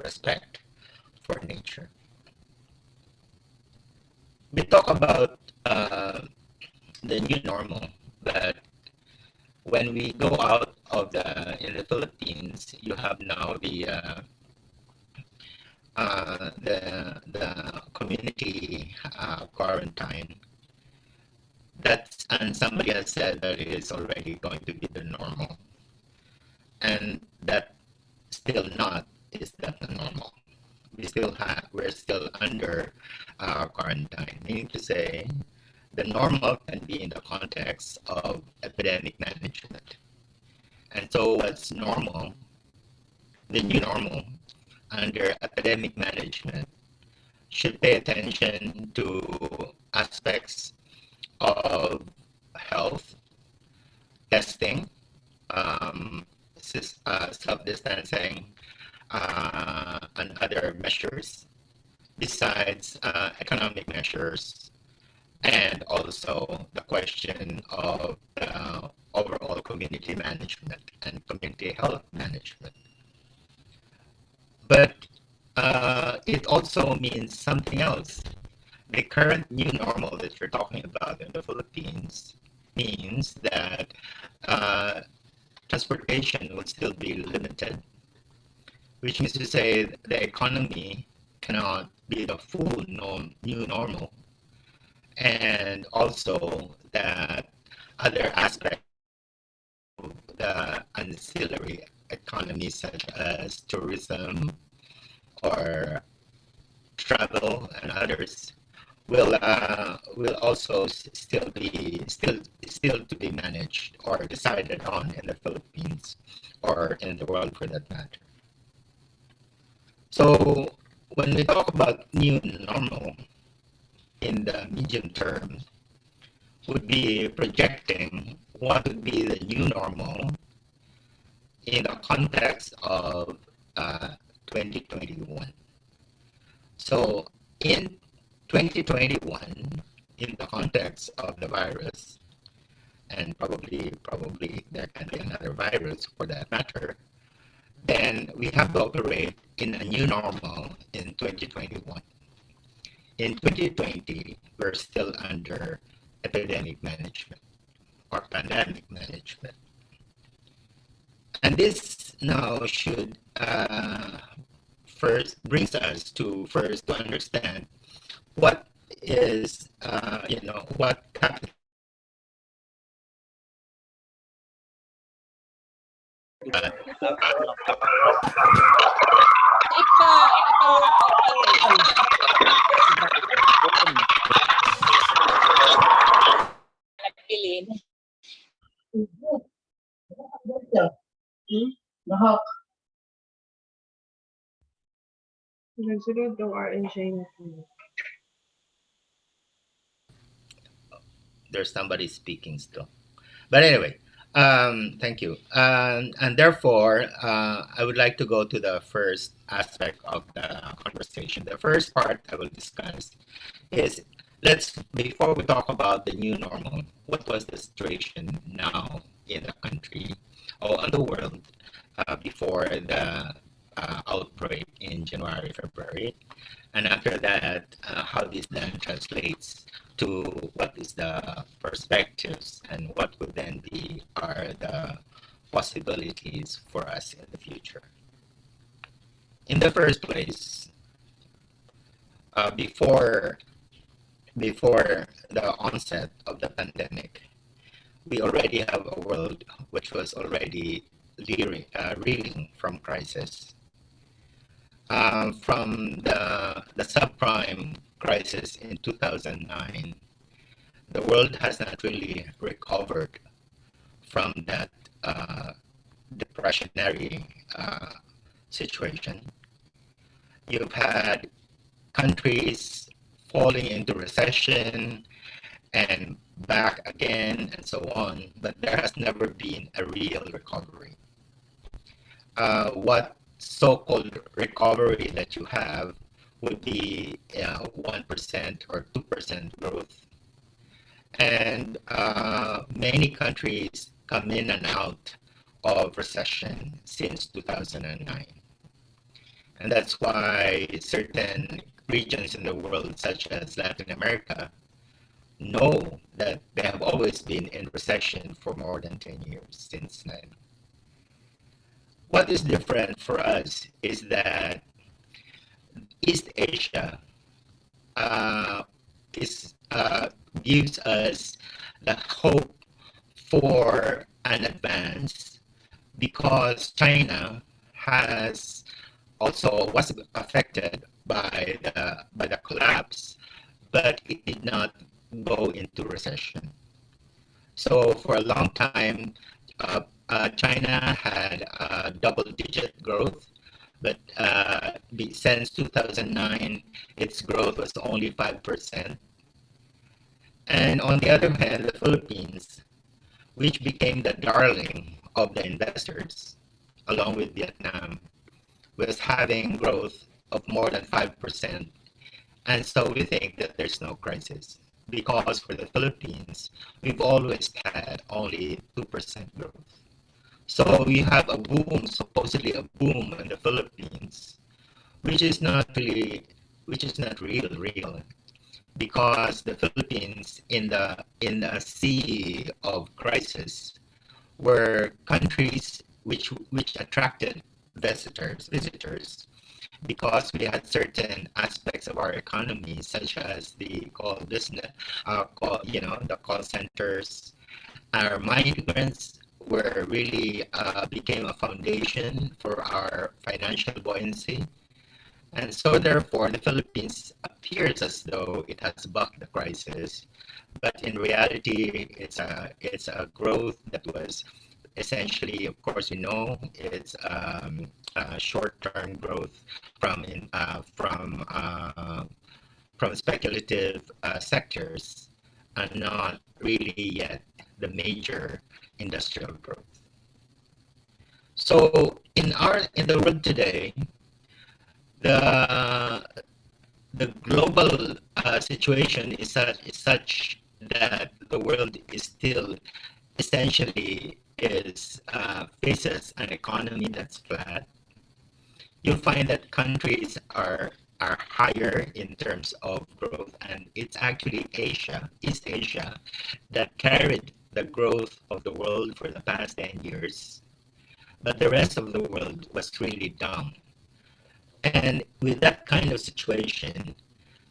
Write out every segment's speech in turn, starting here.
respect for nature. We talk about the new normal, but when we go out of in the Philippines, you have now the community quarantine. And somebody has said that it is already going to be the normal, and that still not is that the normal. We're still under quarantine, meaning to say the normal can be in the context of epidemic management. And so what's normal, the new normal under epidemic management, should pay attention to aspects of health, testing, self-distancing, and other measures, besides economic measures, and also the question of overall community management and community health management. But it also means something else. The current new normal that you're talking about in the Philippines means that transportation will still be limited, which means to say the economy cannot be the full new normal, and also that other aspects of the ancillary economy, such as tourism or travel and others, will also still to be managed or decided on in the Philippines or in the world for that matter. So when we talk about new normal in the medium term, would be projecting what would be the new normal in the context of 2021. So in 2021, in the context of the virus, and probably there can be another virus for that matter, then we have to operate in a new normal in 2021. In 2020, we're still under epidemic management or pandemic management. And this now should brings us to understand what is, what capital. There's somebody speaking still. But anyway, thank you. And therefore, I would like to go to the first aspect of the conversation. The first part I will discuss is, before we talk about the new normal, what was the situation now in the country or in the world before the outbreak in January, February, and after that, how this then translates to what is the perspectives and what would then are the possibilities for us in the future. In the first place, before the onset of the pandemic, we already have a world which was already reeling from crisis. From the subprime crisis in 2009, the world has not really recovered from that depressionary situation. You've had countries falling into recession and back again and so on, but there has never been a real recovery. What so-called recovery that you have would be 1% or 2% growth. And many countries come in and out of recession since 2009. And that's why certain regions in the world, such as Latin America, know that they have always been in recession for more than 10 years since then. What is different for us is that East Asia uh, is gives us the hope for an advance because China has also was affected by the collapse, but it did not go into recession. So for a long time, China had double-digit growth, but since 2009, its growth was only 5%. And on the other hand, the Philippines, which became the darling of the investors, along with Vietnam, was having growth of more than 5%. And so we think that there's no crisis because for the Philippines, we've always had only 2% growth. So you have a boom, supposedly a boom in the Philippines, which is not really, which is not real, because the Philippines in the sea of crisis were countries which attracted visitors because we had certain aspects of our economy, such as the call business, the call centers. Our migrants were really became a foundation for our financial buoyancy, and so therefore the Philippines appears as though it has bucked the crisis, but in reality, it's a growth that was essentially, of course, we know it's short-term growth from in, from speculative sectors, and not really yet the major industrial growth. So in the world today, the the global situation is such that the world is still essentially is faces an economy that's flat. You'll find that countries are higher in terms of growth, and it's actually Asia, East Asia, that carried the growth of the world for the past 10 years. But the rest of the world was really down. And with that kind of situation,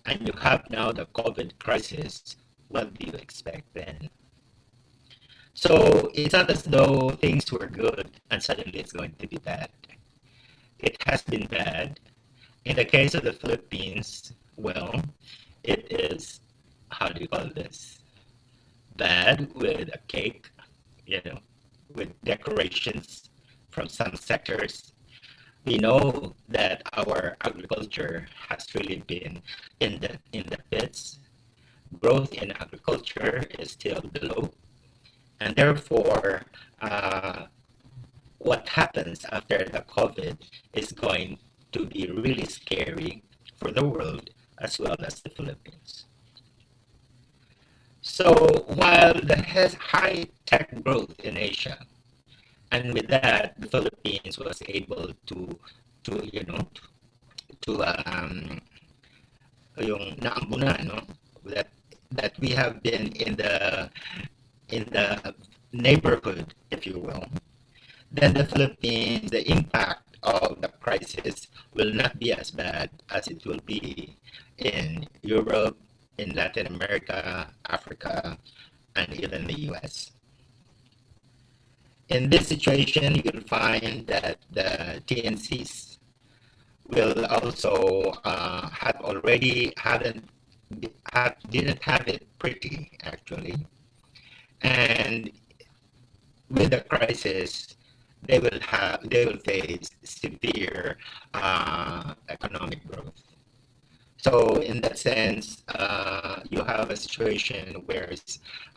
and you have now the COVID crisis, what do you expect then? So it's not as though things were good and suddenly it's going to be bad. It has been bad. In the case of the Philippines, well, it is, how do you call this? Bad with a cake, you know, with decorations from some sectors. We know that our agriculture has really been in the pits. Growth in agriculture is still below, and therefore, uh, what happens after the COVID is going to be really scary for the world as well as the Philippines. So while the high tech growth in Asia, and with that, the Philippines was able to you know to yung naambuna, no, that that we have been in the neighborhood, if you will. Then the Philippines, the impact of the crisis will not be as bad as it will be in Europe, in Latin America, Africa, and even the US. In this situation, you'll find that the TNCs will also have already didn't have it pretty actually, and with the crisis, they will face severe economic growth. So in that sense, you have a situation where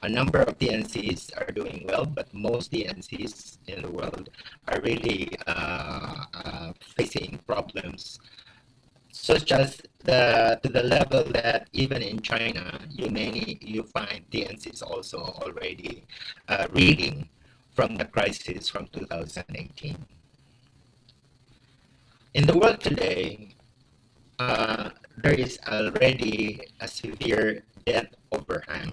a number of DNCs are doing well, but most DNCs in the world are really facing problems, such as to the level that even in China, you find DNCs also already reeling from the crisis from 2018. In the world today, there is already a severe debt overhang.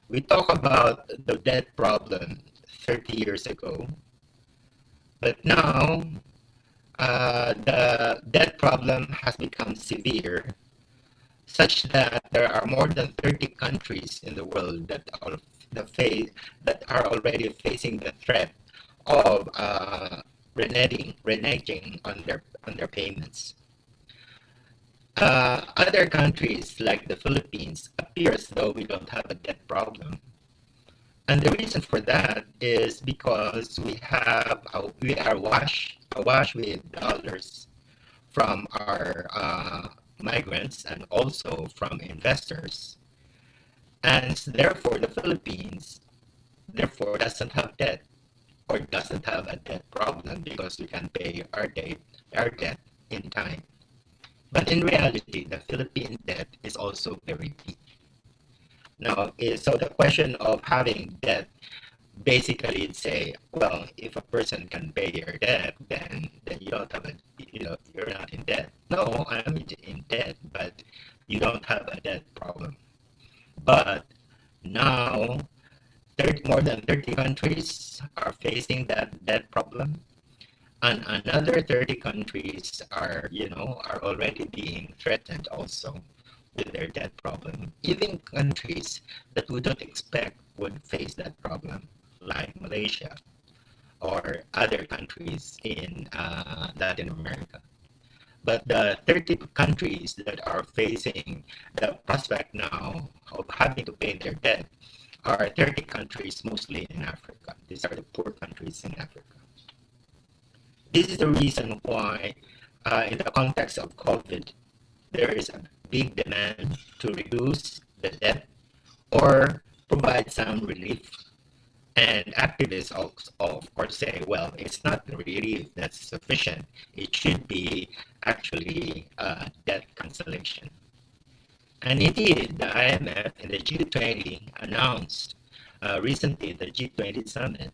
We talk about the debt problem 30 years ago, but now the debt problem has become severe, such that there are more than 30 countries in the world that are already facing the threat of reneging on their payments. Other countries like the Philippines appear as though we don't have a debt problem. And the reason for that is because we are awash with dollars from our migrants and also from investors. And therefore, the Philippines therefore doesn't have debt or doesn't have a debt problem because we can pay our debt in time. But in reality, the Philippine debt is also very deep. Now, so the question of having debt basically say, well, if a person can pay your debt, then you don't have you're not in debt. No, I'm in debt, but you don't have a debt problem. But now, more than 30 countries are facing that debt problem, and another 30 countries are already being threatened also with their debt problem. Even countries that we don't expect would face that problem, like Malaysia or other countries in Latin America. But the 30 countries that are facing the prospect now of having to pay their debt are 30 countries mostly in Africa. These are the poor countries in Africa. This is the reason why, in the context of COVID, there is a big demand to reduce the debt or provide some relief. And activists also, of course, say, well, it's not the relief that's sufficient. It should be actually debt cancellation. And indeed, the IMF and the G20 announced recently the G20 summit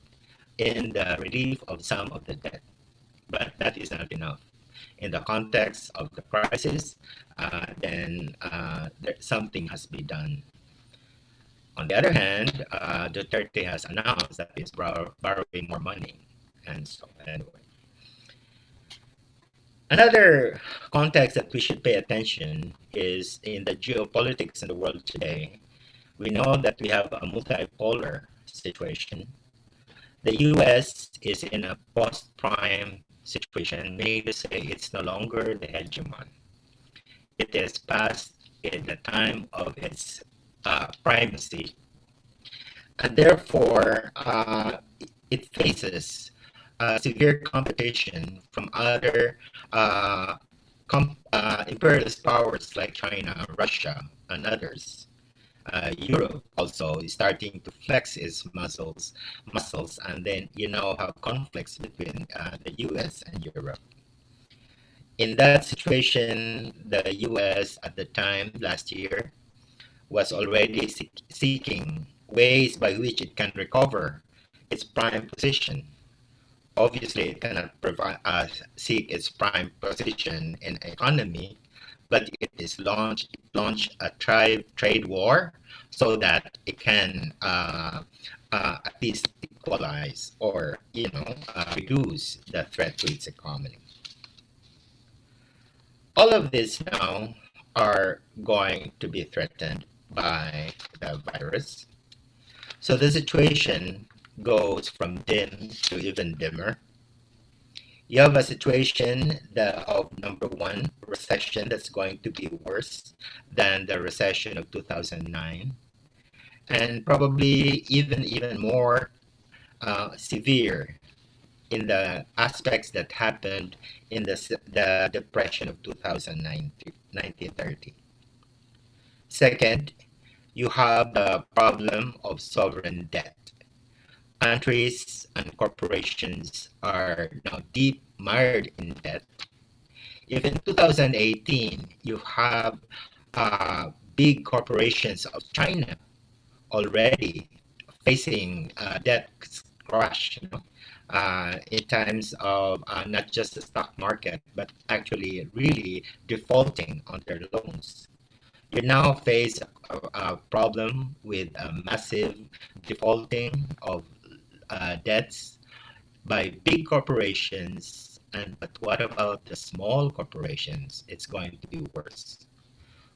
in the relief of some of the debt. But that is not enough. In the context of the crisis, then something has to be done. On the other hand, Duterte has announced that he's borrowing more money. And so, anyway. Another context that we should pay attention is in the geopolitics in the world today. We know that we have a multipolar situation. The US is in a post-prime situation, meaning to say it's no longer the hegemon. It is past in the time of its primacy, and therefore it faces severe competition from other imperialist powers like China, Russia, and others. Europe also is starting to flex its muscles, and then have conflicts between the U.S. and Europe. In that situation, the U.S. at the time last year was already seeking ways by which it can recover its prime position. Obviously, it cannot seek its prime position in economy, but it launched a trade war so that it can at least equalize or reduce the threat to its economy. All of this now are going to be threatened by the virus. So the situation goes from dim to even dimmer. You have a situation of number one, recession that's going to be worse than the recession of 2009, and probably even more severe in the aspects that happened in the depression of 1930. Second, you have the problem of sovereign debt. Countries and corporations are now deep mired in debt. If in 2018 you have big corporations of China already facing debt crash, in times of not just the stock market, but actually really defaulting on their loans. You now face a problem with a massive defaulting of debts by big corporations. And but what about the small corporations? It's going to be worse.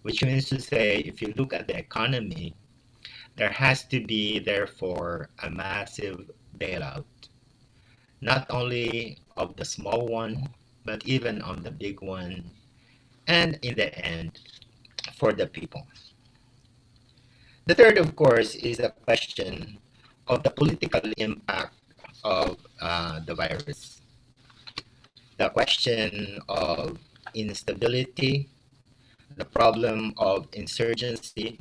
Which means to say, if you look at the economy, there has to be therefore a massive bailout, not only of the small one, but even on the big one, and in the end, for the people. The third, of course, is the question of the political impact of the virus, the question of instability, the problem of insurgency,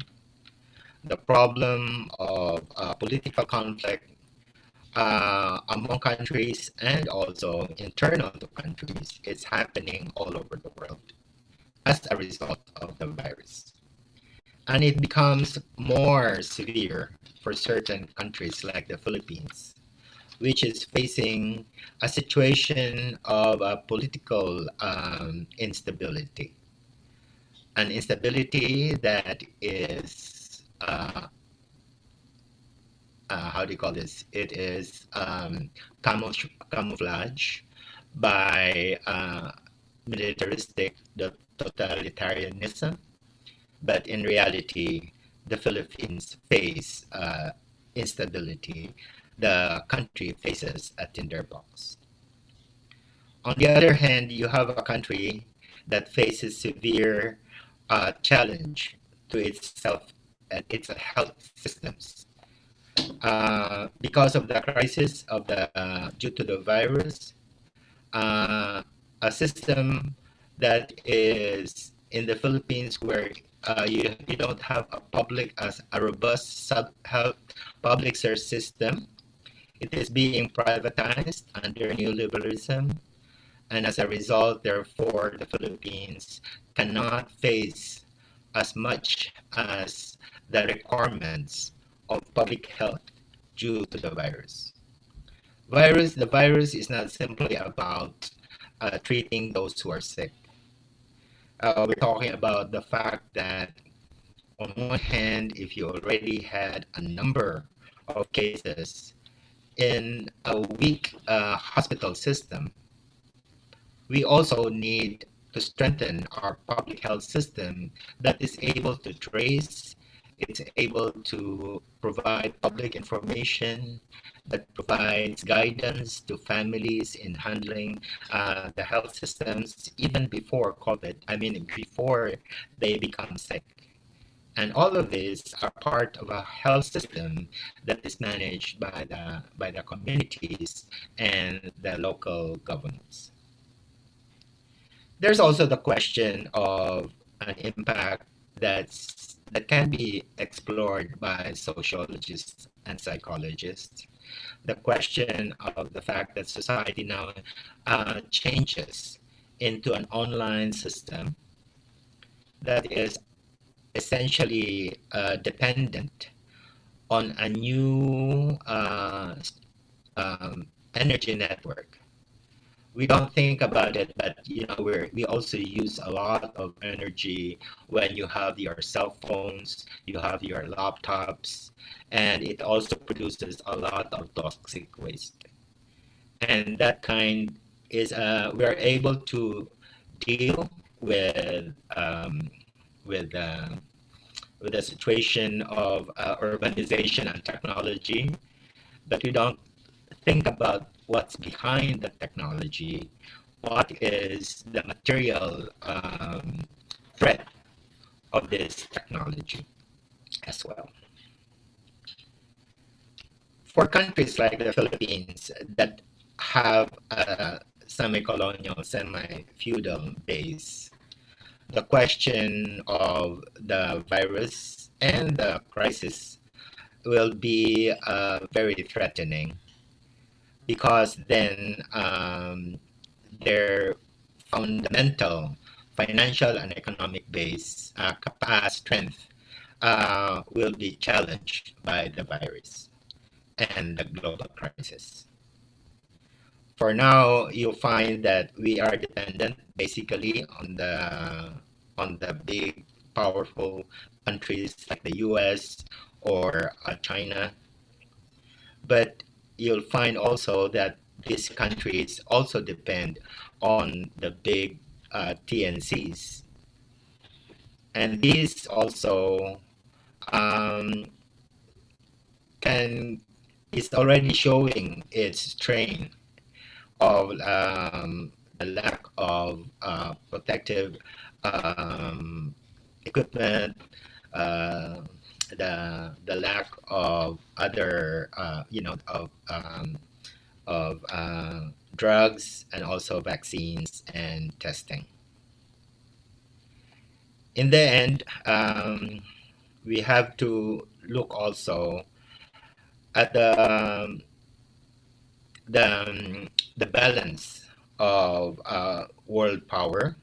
the problem of political conflict among countries and also internal to countries is happening all over the world as a result of the virus. And it becomes more severe for certain countries like the Philippines, which is facing a situation of political instability, an instability that is how do you call this? It is camouflage by militaristic totalitarianism, but in reality, the Philippines face instability. The country faces a tinderbox. On the other hand, you have a country that faces severe challenge to itself and its health systems because of the crisis of the due to the virus, uh, a system that is in the Philippines where you don't have a public as a robust health public service system. It is being privatized under neoliberalism, and as a result, therefore, the Philippines cannot face as much as the requirements of public health due to the virus. The virus is not simply about treating those who are sick. We're talking about the fact that, on one hand, if you already had a number of cases in a weak hospital system, we also need to strengthen our public health system that is able to trace, it's able to provide public information, that provides guidance to families in handling the health systems even before COVID, I mean, before they become sick. And all of these are part of a health system that is managed by the communities and the local governments. There's also the question of an impact that can be explored by sociologists and psychologists. The question of the fact that society now changes into an online system that is essentially dependent on a new energy network. We don't think about it, but we also use a lot of energy when you have your cell phones, you have your laptops, and it also produces a lot of toxic waste. And that kind is we're able to deal with uh, with the situation of urbanization and technology, but we don't think about what's behind the technology, what is the material threat of this technology as well. For countries like the Philippines that have a semi-colonial, semi-feudal base, the question of the virus and the crisis will be very threatening because then their fundamental financial and economic base strength will be challenged by the virus and the global crisis. For now, you'll find that we are dependent basically on the big, powerful countries like the U.S. or China. But you'll find also that these countries also depend on the big TNCs, and these also um, can is already showing its strain of the lack of protective um, equipment, uh, the lack of other of drugs and also vaccines and testing. In the end, we have to look also at the balance of world power.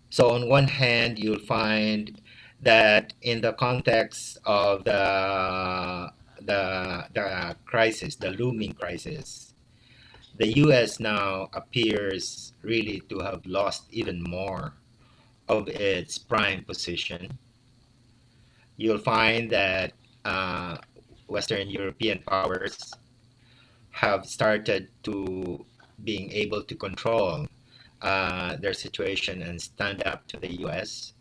So on one hand, you'll find that in the context of the crisis, the looming crisis, the U.S. now appears really to have lost even more of its prime position. You'll find that uh, Western European powers have started to being able to control their situation and stand up to the U.S.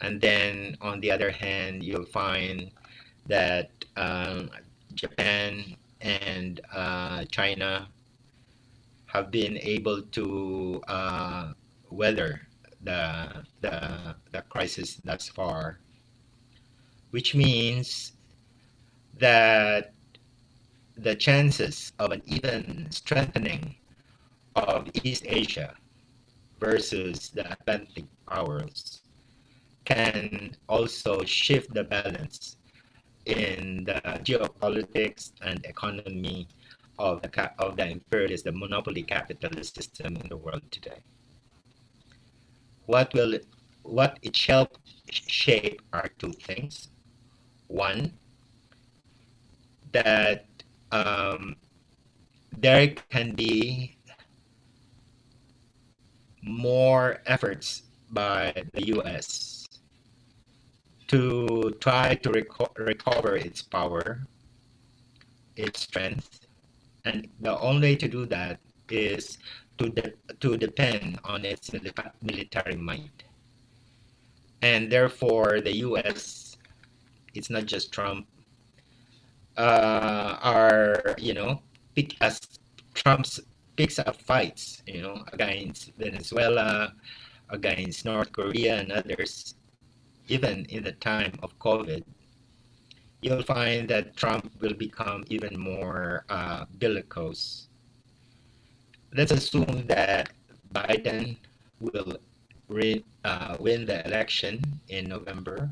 And then on the other hand, you'll find that Japan and China have been able to weather the crisis thus far, which means that the chances of an even strengthening of East Asia versus the Atlantic powers can also shift the balance in the geopolitics and economy of of the imperialist, the monopoly capitalist system in the world today. What will what it shall shape are two things. One, that um, there can be more efforts by the U.S. to try to recover its power, its strength, and the only way to do that is to depend on its military might. And therefore, the U.S. It's not just Trump are pick as Trump's picks up fights against Venezuela, against North Korea and others. Even in the time of COVID, you'll find that Trump will become even more bellicose. Let's assume that Biden will win the election in November.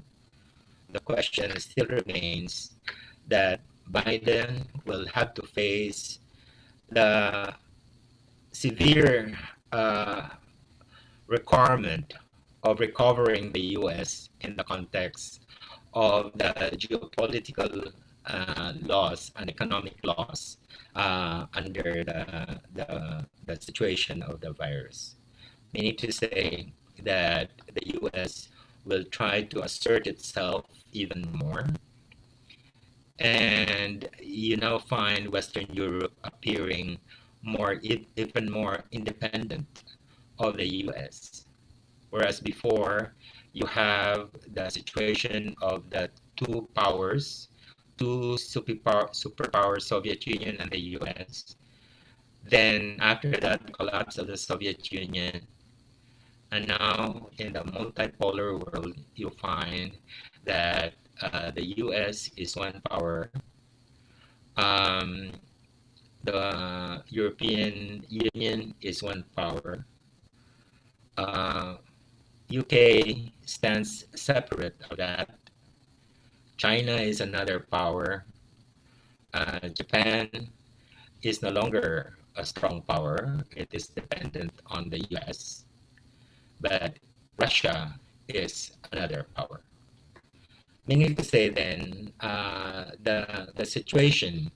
The question still remains that Biden will have to face the severe uh, requirement of recovering the U.S. in the context of the geopolitical laws and economic laws under the situation of the virus. Meaning to say that the U.S. will try to assert itself even more, and you now find Western Europe appearing even more independent of the U.S. Whereas before, you have the situation of the two powers, two superpower, Soviet Union and the U.S. Then after that, the collapse of the Soviet Union, and now in the multipolar world, you find that the U.S. is one power, um, the European Union is one power, UK stands separate of that. China is another power. Japan is no longer a strong power. It is dependent on the US. But Russia is another power. Meaning to say then, the situation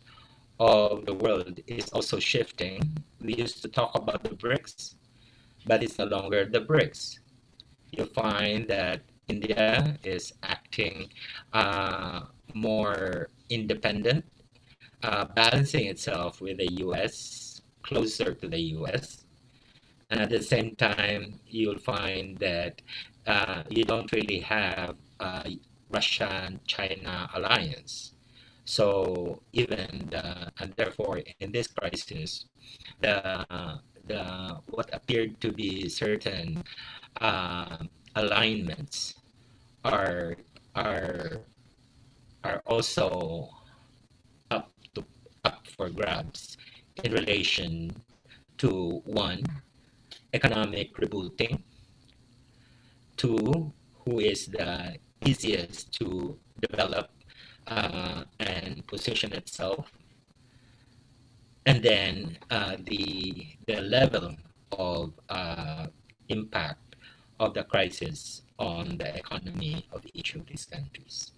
of the world is also shifting. We used to talk about the BRICS, but it's no longer the BRICS. You find that India is acting uh, more independent, balancing itself with the US, closer to the US. And at the same time, you'll find that you don't really have a Russian-China alliance. So even and therefore in this crisis, the what appeared to be certain uh, alignments are are are also up to up for grabs in relation to one, economic rebooting, two, who is the easiest to develop and position itself, and then the level of impact of the crisis on the economy of each of these countries.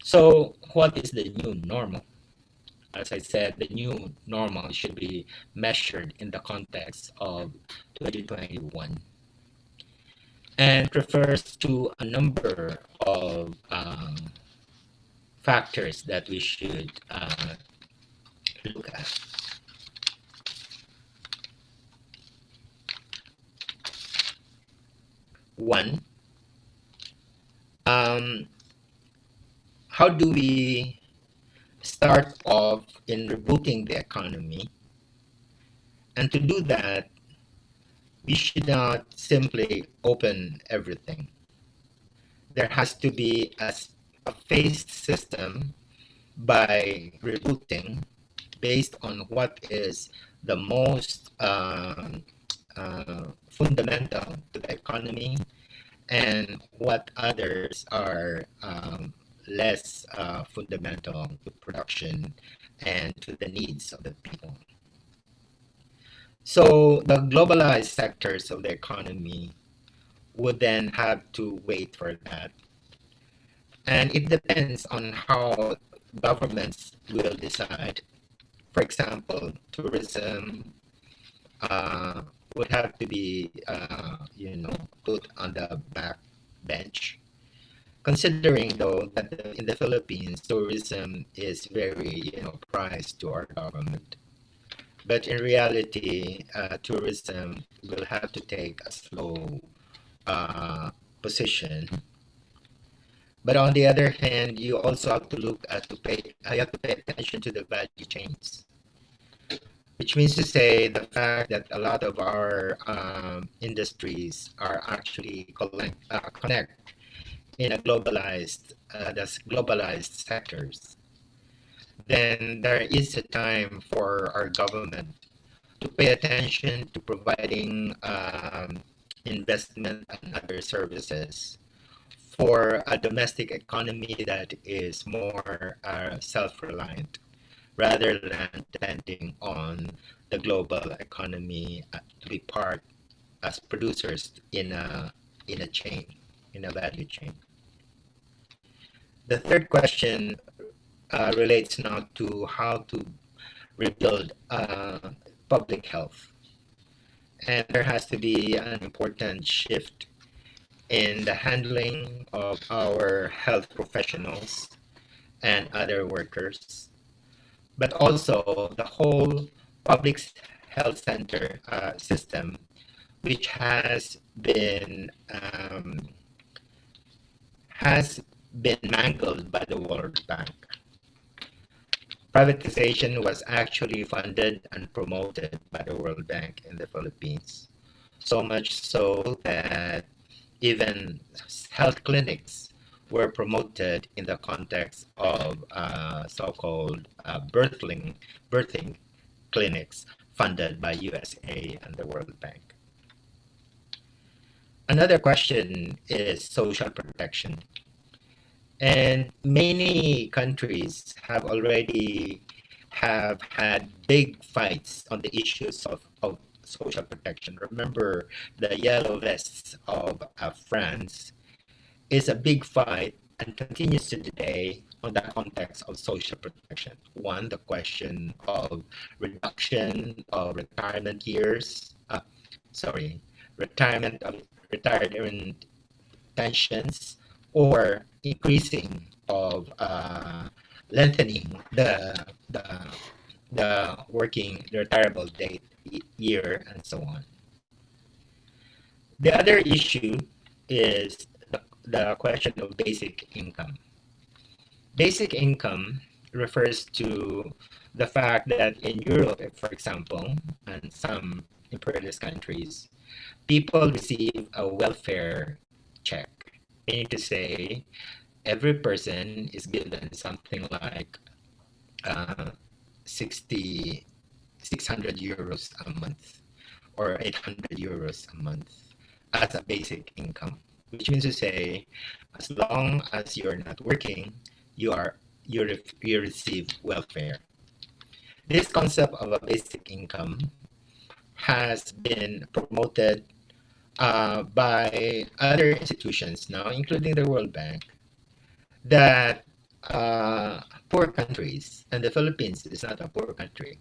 So, what is the new normal? As I said, the new normal should be measured in the context of 2021 and refers to a number of factors that we should look at. One, um, how do we start off in rebooting the economy? And to do that, we should not simply open everything. There has to be a phased system by rebooting based on what is the most fundamental to the economy and what others are less fundamental to production and to the needs of the people. So the globalized sectors of the economy would then have to wait for that. And it depends on how governments will decide. For example, tourism uh, would have to be, put on the back bench. Considering though that in the Philippines, tourism is very, prized to our government. But in reality, tourism will have to take a slow uh, position. But on the other hand, you also have to look at to pay. You have to pay attention to the value chains, which means to say the fact that a lot of our industries are actually connect in a globalized sectors. Then there is a time for our government to pay attention to providing investment and other services for a domestic economy that is more self-reliant rather than depending on the global economy to be part as producers in a chain, in a value chain. The third question relates now to how to rebuild public health. And there has to be an important shift in the handling of our health professionals and other workers, but also the whole public health center system, which has been mangled by the World Bank. Privatization was actually funded and promoted by the World Bank in the Philippines, so much so that even health clinics were promoted in the context of so-called birthing clinics funded by USA and the World Bank. Another question is social protection. And many countries have had big fights on the issues of social protection. Remember the yellow vests of France is a big fight and continues to today on the context of social protection. One, the question of reduction of retirement years, sorry, retirement of retirement pensions, or increasing of lengthening the working the retirable date year and so on. The other issue is the question of basic income. Basic income refers to the fact that in Europe, for example, and some imperialist countries, people receive a welfare check, meaning to say every person is given something like uh, 60, 600 euros a month or 800 euros a month as a basic income, which means to say, as long as you're not working, you are you receive welfare. This concept of a basic income has been promoted by other institutions now, including the World Bank, that poor countries, and the Philippines is not a poor country,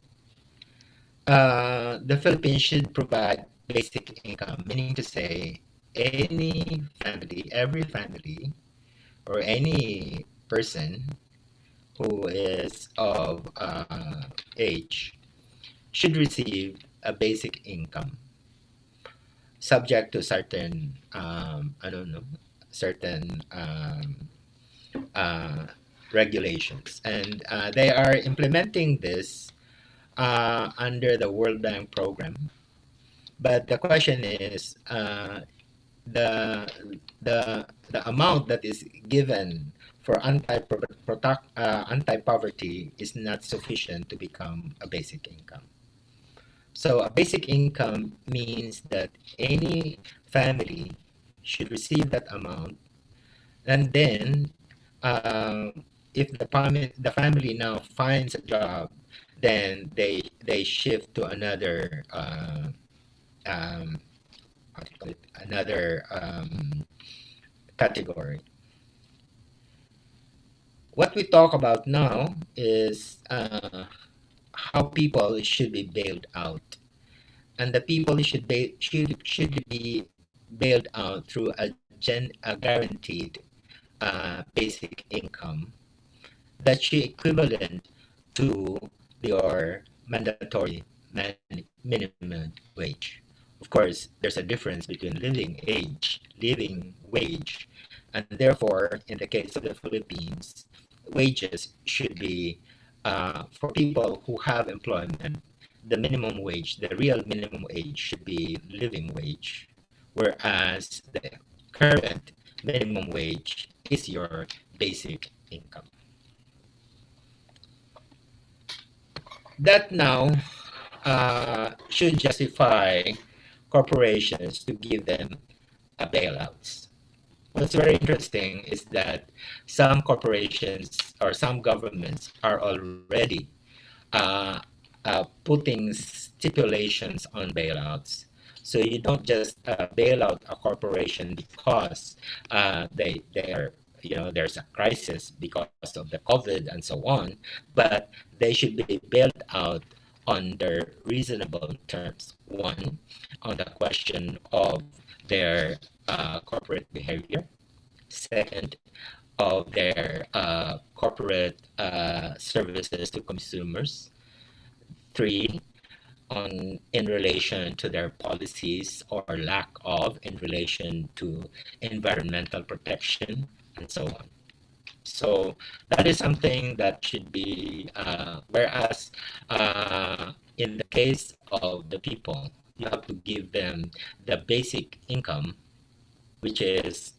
the Philippines should provide basic income, meaning to say any family, every family, or any person who is of age should receive a basic income subject to certain, I don't know, certain uh, regulations. And they are implementing this under the World Bank program. But the question is, the the amount that is given for anti-poverty is not sufficient to become a basic income. So a basic income means that any family should receive that amount, and then if the family now finds a job, then they shift to another um, what do you call it? Another category. What we talk about now is how people should be bailed out, and the people should be bailed out through a guaranteed basic income that should equivalent to your mandatory minimum wage. Of course, there's a difference between living wage, and therefore, in the case of the Philippines, wages should be for people who have employment. The minimum wage, the real minimum wage, should be living wage, whereas the current minimum wage is your basic income. That now should justify corporations to give them a bailouts. What's very interesting is that some corporations or some governments are already uh, putting stipulations on bailouts. So you don't just bail out a corporation because they are, there's a crisis because of the COVID and so on, but they should be bailed out under reasonable terms. One, on the question of their corporate behavior. Second, of their corporate services to consumers. Three, on in relation to their policies or lack of in relation to environmental protection and so on. So that is something that should be, whereas in the case of the people, you have to give them the basic income, which is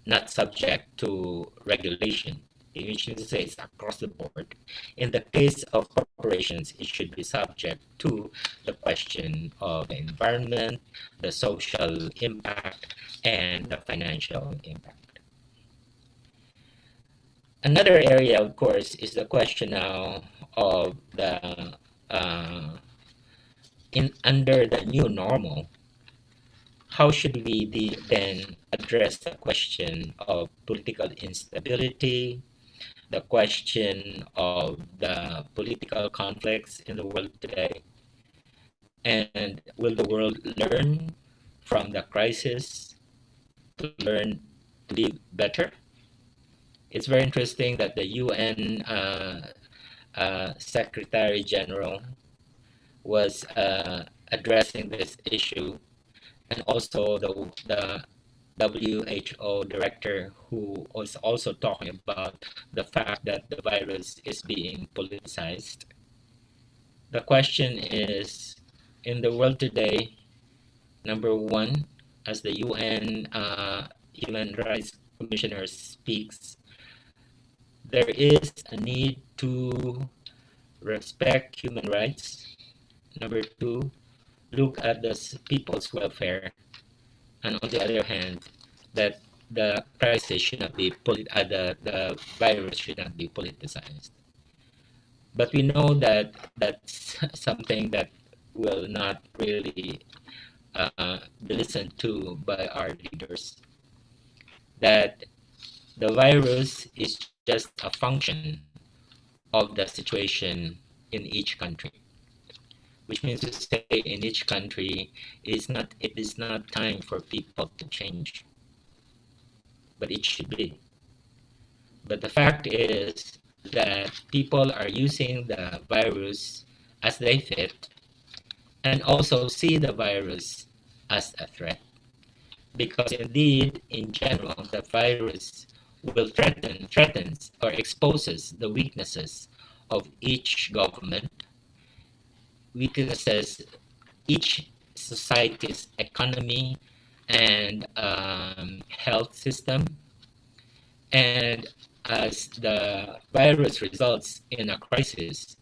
not subject to regulation, which is to say it's across the board. In the case of corporations, it should be subject to the question of the environment, the social impact, and the financial impact. Another area, of course, is the question now of the in under the new normal. How should we then address the question of political instability, the question of the political conflicts in the world today, and will the world learn from the crisis to learn to live better? It's very interesting that the UN Secretary General was addressing this issue, and also the WHO director, who was also talking about the fact that the virus is being politicized. The question is, in the world today, number one, as the UN Human Rights Commissioner speaks, there is a need to respect human rights. Number two, look at the people's welfare. And on the other hand, that the crisis should not be the virus should not be politicized. But we know that that's something that will not really be listened to by our leaders. That the virus is just a function of the situation in each country, which means to say in each country it is not time for people to change, but it should be. But the fact is that people are using the virus as they fit, and also see the virus as a threat. Because indeed, in general, the virus will threatens or exposes the weaknesses of each government, weaknesses each society's economy and health system. And as the virus results in a crisis,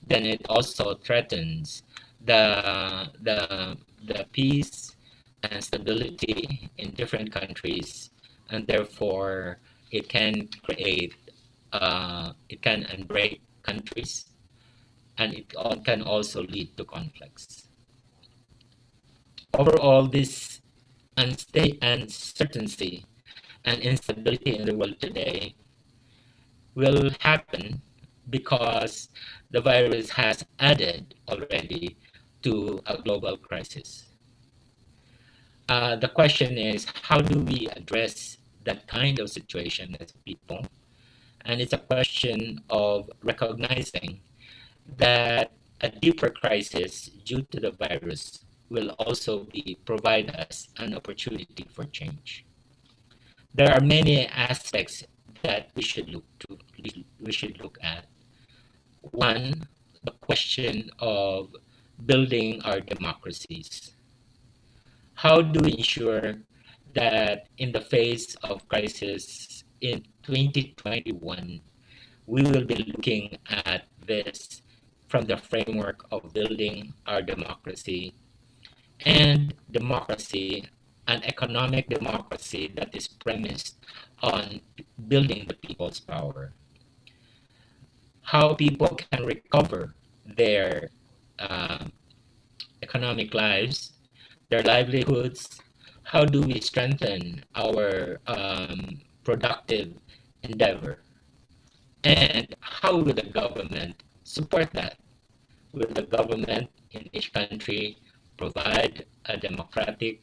then it also threatens the peace and stability in different countries, and therefore it can create it can unbreak countries, and can also lead to conflicts. Overall, this uncertainty and instability in the world today will happen because the virus has added already to a global crisis. The question is, how do we address that kind of situation as people? And it's a question of recognizing that a deeper crisis due to the virus will also provide us an opportunity for change. There are many aspects that we should look at. One, the question of building our democracies. How do we ensure that in the face of crisis in 2021, we will be looking at this from the framework of building our democracy, and democracy, an economic democracy that is premised on building the people's power. How people can recover their uh, economic lives, their livelihoods. How do we strengthen our productive endeavor? And how will the government support that? Will the government in each country provide a democratic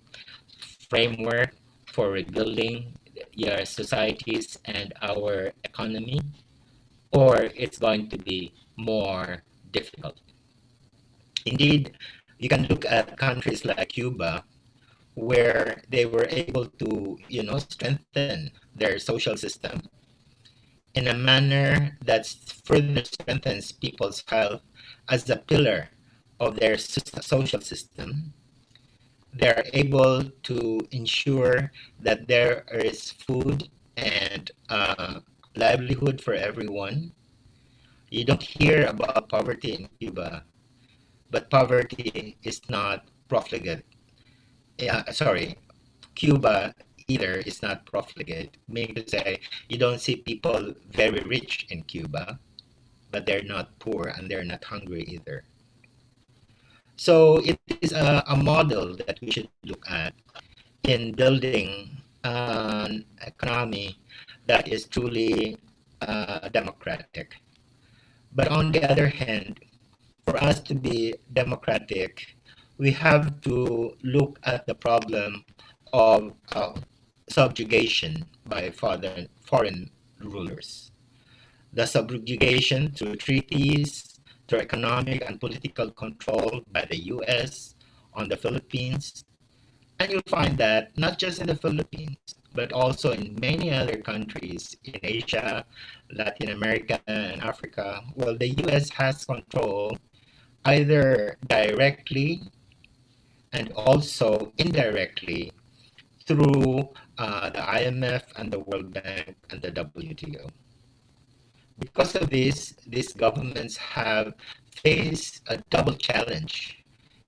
framework for rebuilding your societies and our economy? Or it's going to be more difficult? Indeed, you can look at countries like Cuba, where they were able to, strengthen their social system in a manner that further strengthens people's health as a pillar of their social system. They're able to ensure that there is food and livelihood for everyone. You don't hear about poverty in Cuba, but poverty is not profligate. Sorry, Cuba either is not profligate, meaning to say you don't see people very rich in Cuba, but they're not poor and they're not hungry either. So it is a model that we should look at in building an economy that is truly democratic. But on the other hand, for us to be democratic, we have to look at the problem of subjugation by foreign rulers. The subjugation through treaties, through economic and political control by the US on the Philippines. And you'll find that not just in the Philippines, but also in many other countries in Asia, Latin America, and Africa. Well, the US has control either directly and also indirectly through the IMF and the World Bank and the WTO. Because of this, these governments have faced a double challenge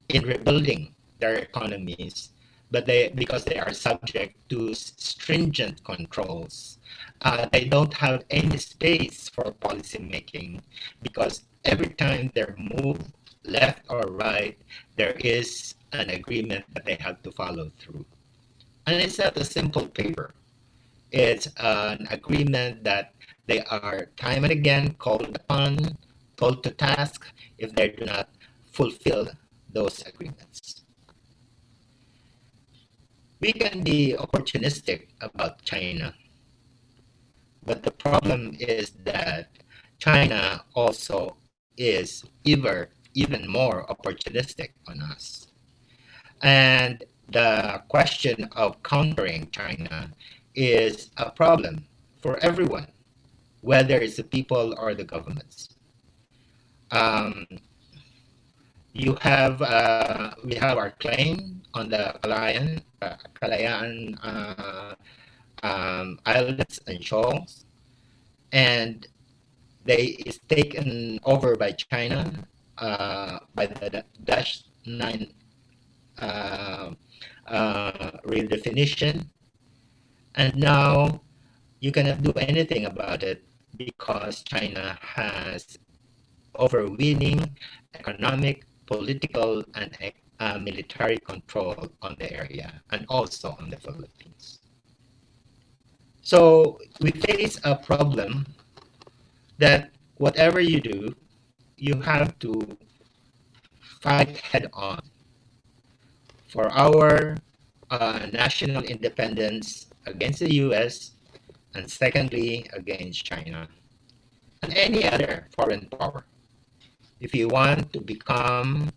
in rebuilding their economies, but because they are subject to stringent controls, they don't have any space for policy making because every time they move left or right, there is an agreement that they have to follow through. And it's not a simple paper. It's an agreement that they are time and again called upon, told to task if they do not fulfill those agreements. We can be opportunistic about China, but the problem is that China also is even more opportunistic on us. And the question of countering China is a problem for everyone, whether it's the people or the governments. Um, we have our claim on the Kalayaan islets and shoals, and they is taken over by China by the Dash 9 uh, redefinition, and now you cannot do anything about it because China has overweening economic, political, and military control on the area and also on the Philippines. So we face a problem that whatever you do, you have to fight head on for our national independence against the US, and secondly, against China and any other foreign power. If you want to become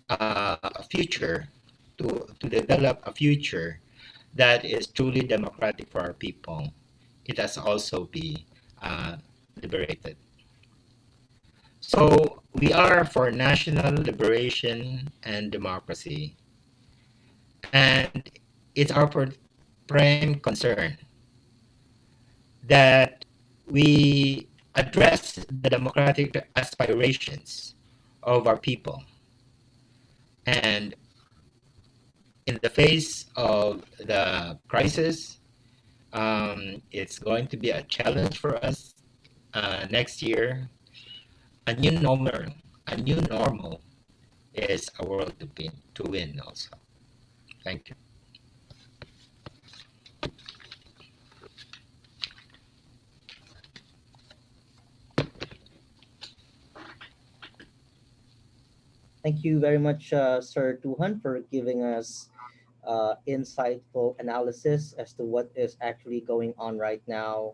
a future, to develop a future that is truly democratic for our people, it has also be uh, liberated. So we are for national liberation and democracy, and it's our prime concern that we address the democratic aspirations of our people. And in the face of the crisis, it's going to be a challenge for us next year. A new normal, a new normal is a world to win also. Thank you. Thank you very much, Sir Tuhan, for giving us insightful analysis as to what is actually going on right now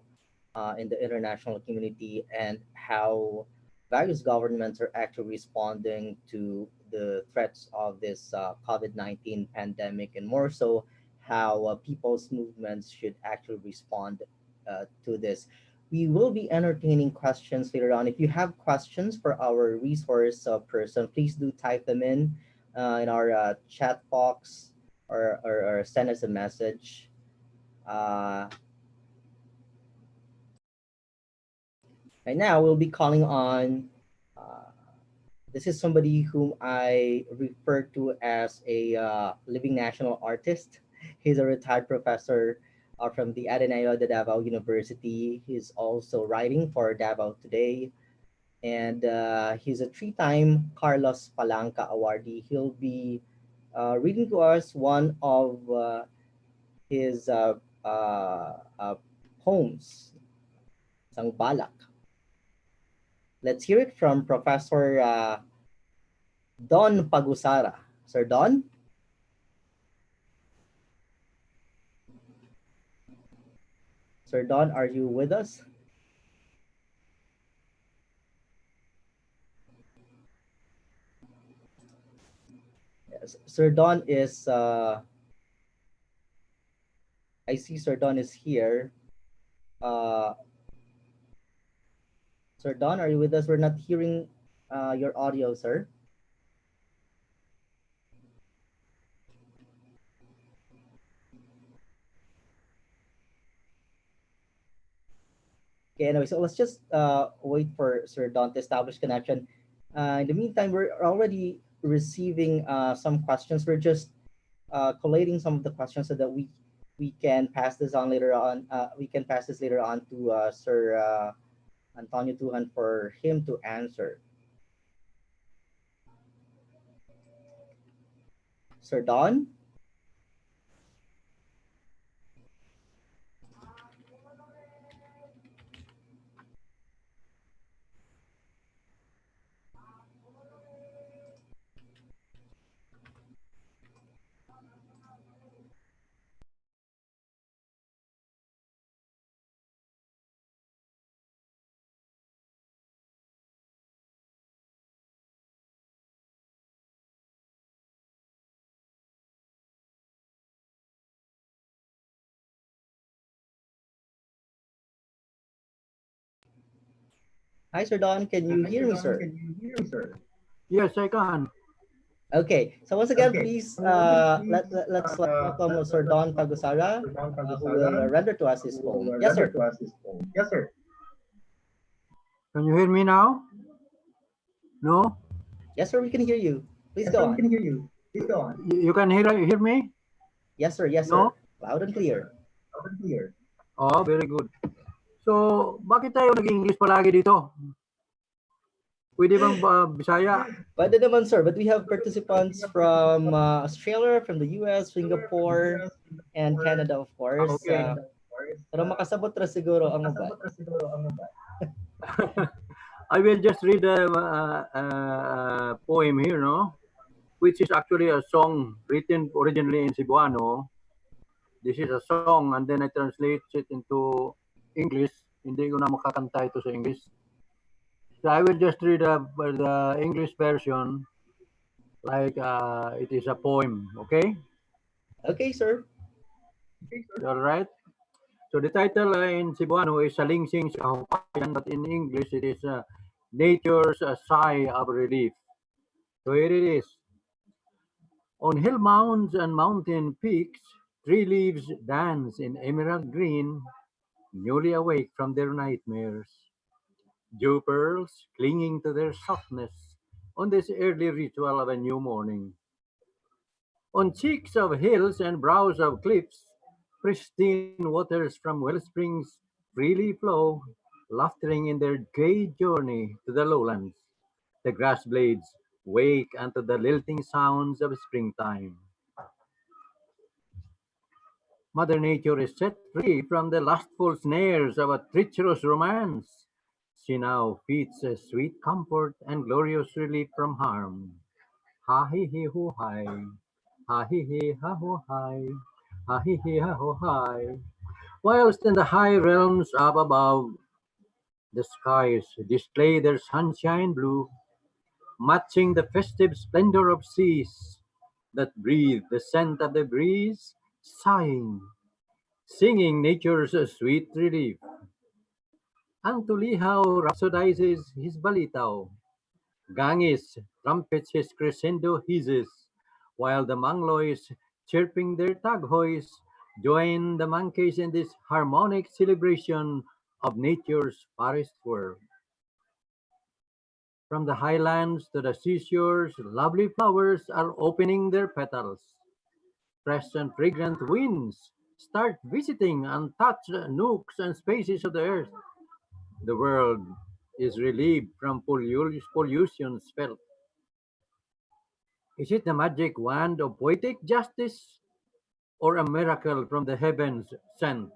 in the international community and how various governments are actually responding to the threats of this COVID-19 pandemic, and more so how people's movements should actually respond to this. We will be entertaining questions later on. If you have questions for our resource person, please do type them in our chat box, or send us a message. Uh, right now, we'll be calling on. Uh, this is somebody whom I refer to as a living national artist. He's a retired professor from the Ateneo de Davao University. He's also writing for Davao Today, and he's a three-time Carlos Palanca awardee. He'll be reading to us one of his uh, poems. Isang balak. Let's hear it from Professor Don Pagusara. Sir Don? Sir Don, are you with us? Yes. Sir Don is, I see Sir Don is here. Uh, Sir Don, are you with us? We're not hearing your audio, sir. Okay, anyway, so let's just wait for Sir Don to establish connection. In the meantime, we're already receiving some questions. We're just collating some of the questions so that we can pass this on later on. We can pass this later on to Sir Antonio Tujan for him to answer. Sir Don? Hi, Sir Don. Can you Hi, Sir hear me, Don. sir? Can you hear me, sir? Yes, I can. Okay. So once again, Okay. please So once again, please let's welcome Sir let's Don welcome Pagusara, Sir Don who will Pagusara, render to us who his will poem. Yes, render sir. to us his poem. Yes, sir. Can you hear me now? No? Yes, sir. We can hear you. Please Yes, go sir, we on. can hear you. Please go on. You can hear me? Yes, sir. Yes, No? sir. Loud and Yes, clear. sir. Loud and clear. Oh, very good. So, bakit tayo nag-English palagi dito? Pwede bang Bisaya? Pwede naman, sir. But we have participants from Australia, from the US, Singapore, and Canada, of course. Okay. Pero makasabot ra siguro ang uban. Makasabot na siguro ang uban. I will just read a poem here, no? Which is actually a song written originally in Cebuano. This is a song and then I translate it into English. Hindi ko na makakanta ito sa English. So I will just read the English version like it is a poem, okay? Okay, sir. All right. So the title in Cebuano is Salingsing sa Kahupayan, but in English it is Nature's Sigh of Relief. So here it is. On hill mounds and mountain peaks, tree leaves dance in emerald green, newly awake from their nightmares. Dew pearls clinging to their softness on this early ritual of a new morning. On cheeks of hills and brows of cliffs, pristine waters from wellsprings freely flow, laughtering in their gay journey to the lowlands. The grass blades wake unto the lilting sounds of springtime. Mother Nature is set free from the lustful snares of a treacherous romance. She now feeds a sweet comfort and glorious relief from harm. Ha he he ho hi, ha he he ha ho hi, ha he he ha ho hi. Whilst in the high realms up above, the skies display their sunshine blue, matching the festive splendor of seas that breathe the scent of the breeze, sighing, singing nature's sweet relief. Ang tulihaw rhapsodizes his balitaw. Gangis trumpets his crescendo hisses, while the mangloys, chirping their taghoys, join the monkeys in this harmonic celebration of nature's forest world. From the highlands to the seashores, lovely flowers are opening their petals. Fresh and fragrant winds start visiting untouched nooks and spaces of the earth. The world is relieved from pollutions felt. Is it the magic wand of poetic justice or a miracle from the heavens sent?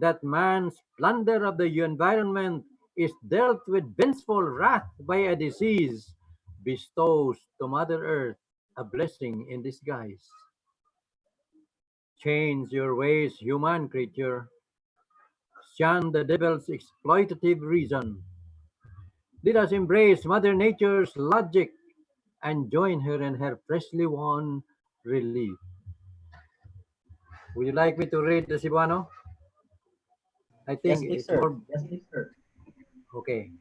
that man's plunder of the environment is dealt with vengeful wrath by a disease, bestows to Mother Earth a blessing in disguise. Change your ways, human creature. Shun the devil's exploitative reason. Let us embrace Mother Nature's logic and join her in her freshly won relief. Would you like me to read the Cebuano? I Yes, think please, it's sir. more okay.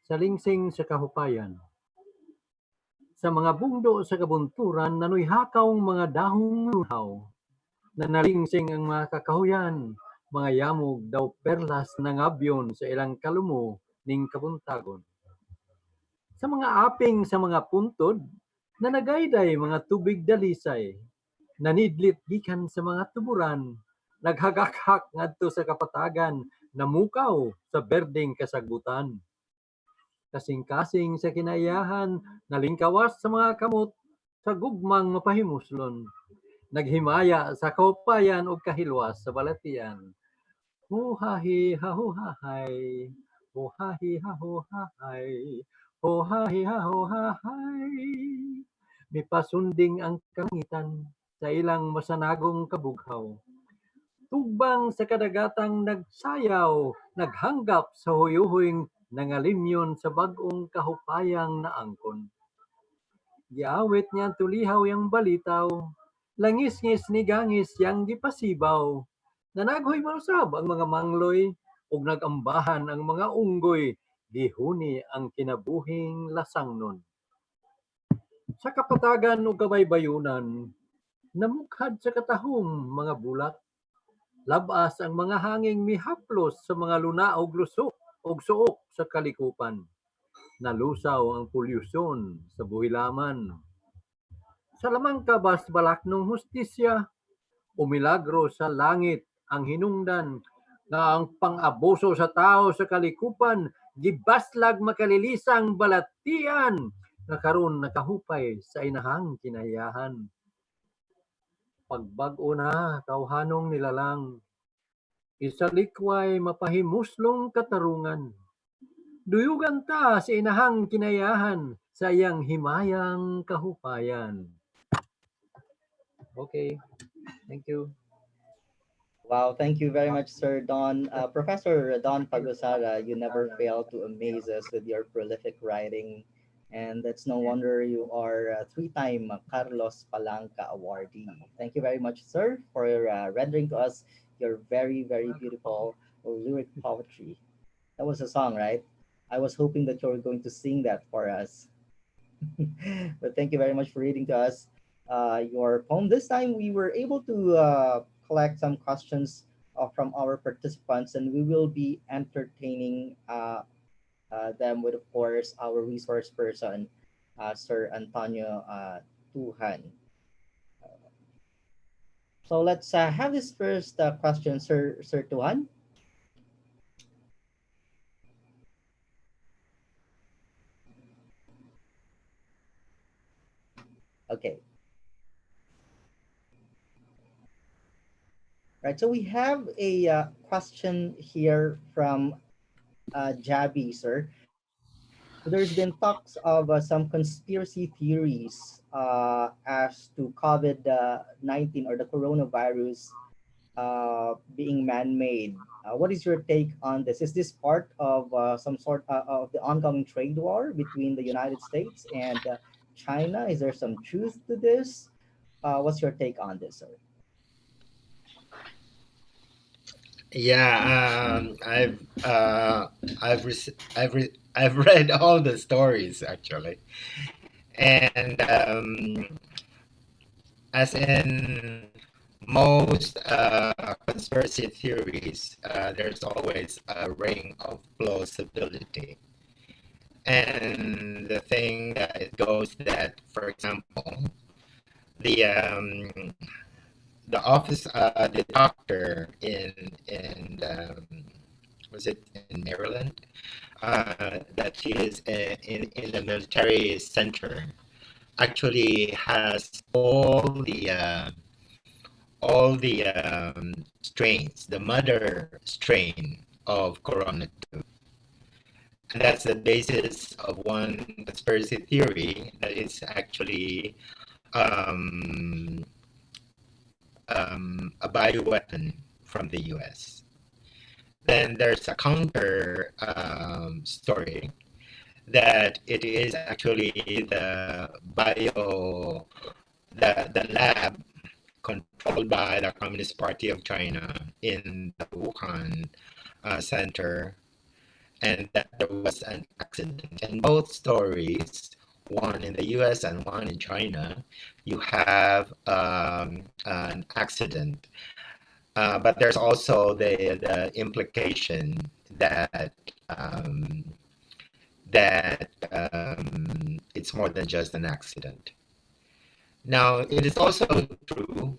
Sa lingsing sa kahupayan, sa mga bungdo sa kabunturan, nanoy hakaw mga dahong lunaw, na nalingsing ang mga kakahuyan, mga yamog daw perlas na ngabyon sa ilang kalumo ning kabuntagon. Sa mga aping sa mga puntod, na nagayday mga tubig dalisay, nanidlit gikan sa mga tuburan, naghagakhak ngadto sa kapatagan, namukaw sa berdeng kasagutan. Kasing-kasing sa kinaiyahan, nalingkawas sa mga kamot, sa gugmang mapahimuslon. Naghimaya sa kaupayan o kahilwas sa balatian. Huhahi hahuhahay, huhahi hahuhahay, huhahi hahuhahay. Mipasunding ang kangitan sa ilang masanagong kabughaw. Tugbang sa kadagatang nagsayaw, naghanggap sa huyuhuing nangalimyon sa bagong kahupayang naangkon. Giawit niya tulihaw yang balitaw, langis-ngis ni gangis yang gipasibaw. Nanaghoy marusab ang mga mangloy, ug nagambahan ang mga unggoy, gihuni ang kinabuhing lasangnon. Sa kapatagan o kabaybayunan, namukhad sa katahom mga bulak, labas ang mga hanging mihaplos sa mga luna og lusok og suok sa kalikupan. Nalusaw ang polusyon sa buhilaman. Sa lamang kabas balaknong hustisya, umilagro sa langit ang hinungdan na ang pang-abuso sa tao sa kalikupan gibaslag makalilisang balatian na karon nakahupay sa inahang kinayahan. Pagbag-o na tawhanong nilalang, isalikway mapahimuslong katarungan. Duyugan ta sa inahang kinayahan sa iyang himayang kahupayan. Okay, thank you. Wow, thank you very much, Sir Don. Professor Don Pagosara, you never fail to amaze us with your prolific writing. And that's no wonder you are a three-time Carlos Palanca awardee. Thank you very much, sir, for rendering to us your very, very beautiful lyric poetry. That was a song, right? I was hoping that you were going to sing that for us. But thank you very much for reading to us your poem. This time we were able to collect some questions from our participants, and we will be entertaining them with, of course, our resource person, Sir Antonio Tujan. So let's have this first question, Sir Tuhan. Okay. Right. So we have a question here from Jabi, sir. So there's been talks of some conspiracy theories as to COVID 19 or the coronavirus being man-made. What is your take on this? Is this part of some sort of the ongoing trade war between the United States and China? Is there some truth to this? What's your take on this, sir? Yeah, I've read all the stories actually, and as in most conspiracy theories, there's always a ring of plausibility. And the thing that it goes that, for example, the um, the office, the doctor in was it in Maryland, that she is in the military center, actually has all the strains, the mother strain of Corona 2. And that's the basis of one conspiracy theory that it's actually um, a bioweapon from the US. Then there's a counter story that it is actually the lab controlled by the Communist Party of China in the Wuhan center, and that there was an accident. In both stories, one in the US and one in China, you have an accident. But there's also the implication that um, it's more than just an accident. Now, it is also true,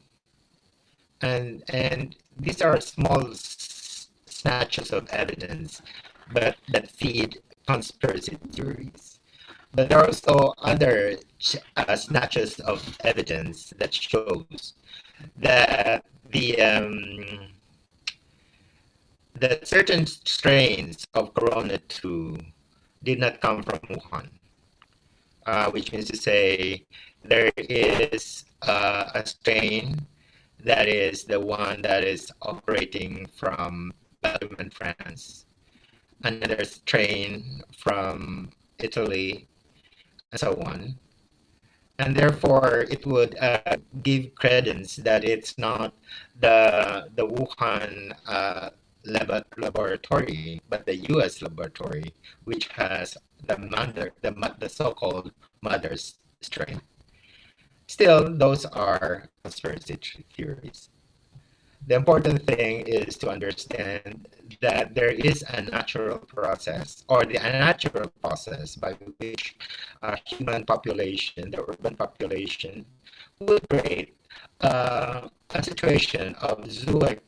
and these are small snatches of evidence, but that feed conspiracy theories. But there are also other snatches of evidence that shows that that certain strains of Corona 2 did not come from Wuhan, which means to say there is a strain that is the one that is operating from Belgium and France, another strain from Italy, and so on. And therefore, it would give credence that it's not the Wuhan laboratory, but the U.S. laboratory, which has the so-called mother's strain. Still, those are conspiracy theories. The important thing is to understand that there is a natural process or the unnatural process by which human population, the urban population, would create a situation of zooic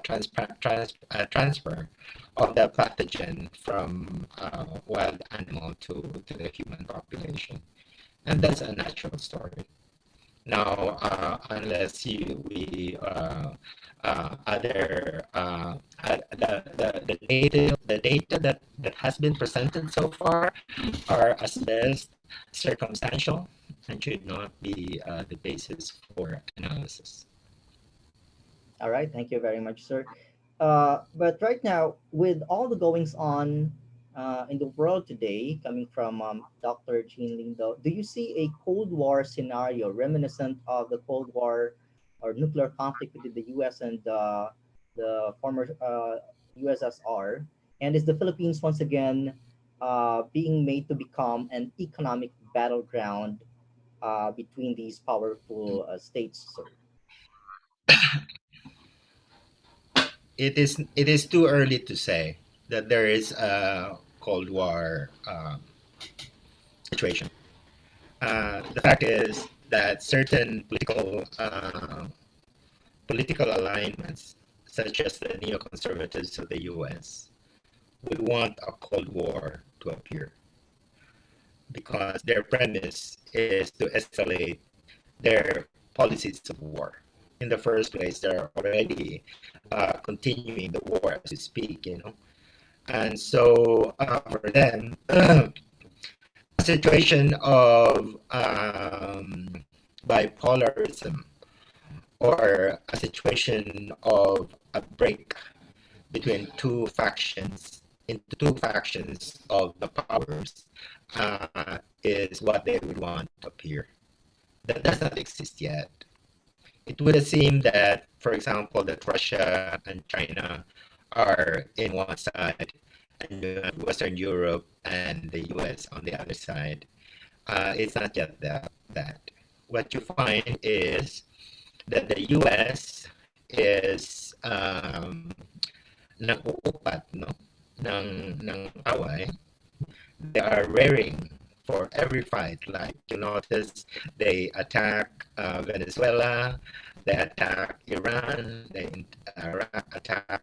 transfer of the pathogen from wild animal to the human population. And that's a natural story. Now, unless other the data that has been presented so far are at best circumstantial and should not be the basis for analysis. All right, thank you very much, sir. But right now, with all the goings on in the world today, coming from Dr. Jean Lindo, do you see a Cold War scenario reminiscent of the Cold War or nuclear conflict between the U.S. and the former USSR? And is the Philippines once again being made to become an economic battleground between these powerful states, sir? It is too early to say that there is a Cold War situation. The fact is that certain political alignments, such as the neoconservatives of the U.S., would want a Cold War to appear because their premise is to escalate their policies of war. In the first place, they're already continuing the war as we speak, and so for them, a situation of bipolarism or a situation of a break between two factions of the powers, is what they would want to appear. That does not exist yet. It would seem that, for example, that Russia and China are in one side, and you have Western Europe and the US on the other side. It's not yet that. What you find is that the US is nag-uupat, no? ng away. They are raring for every fight. Like you notice, they attack Venezuela, they attack Iran, they attack,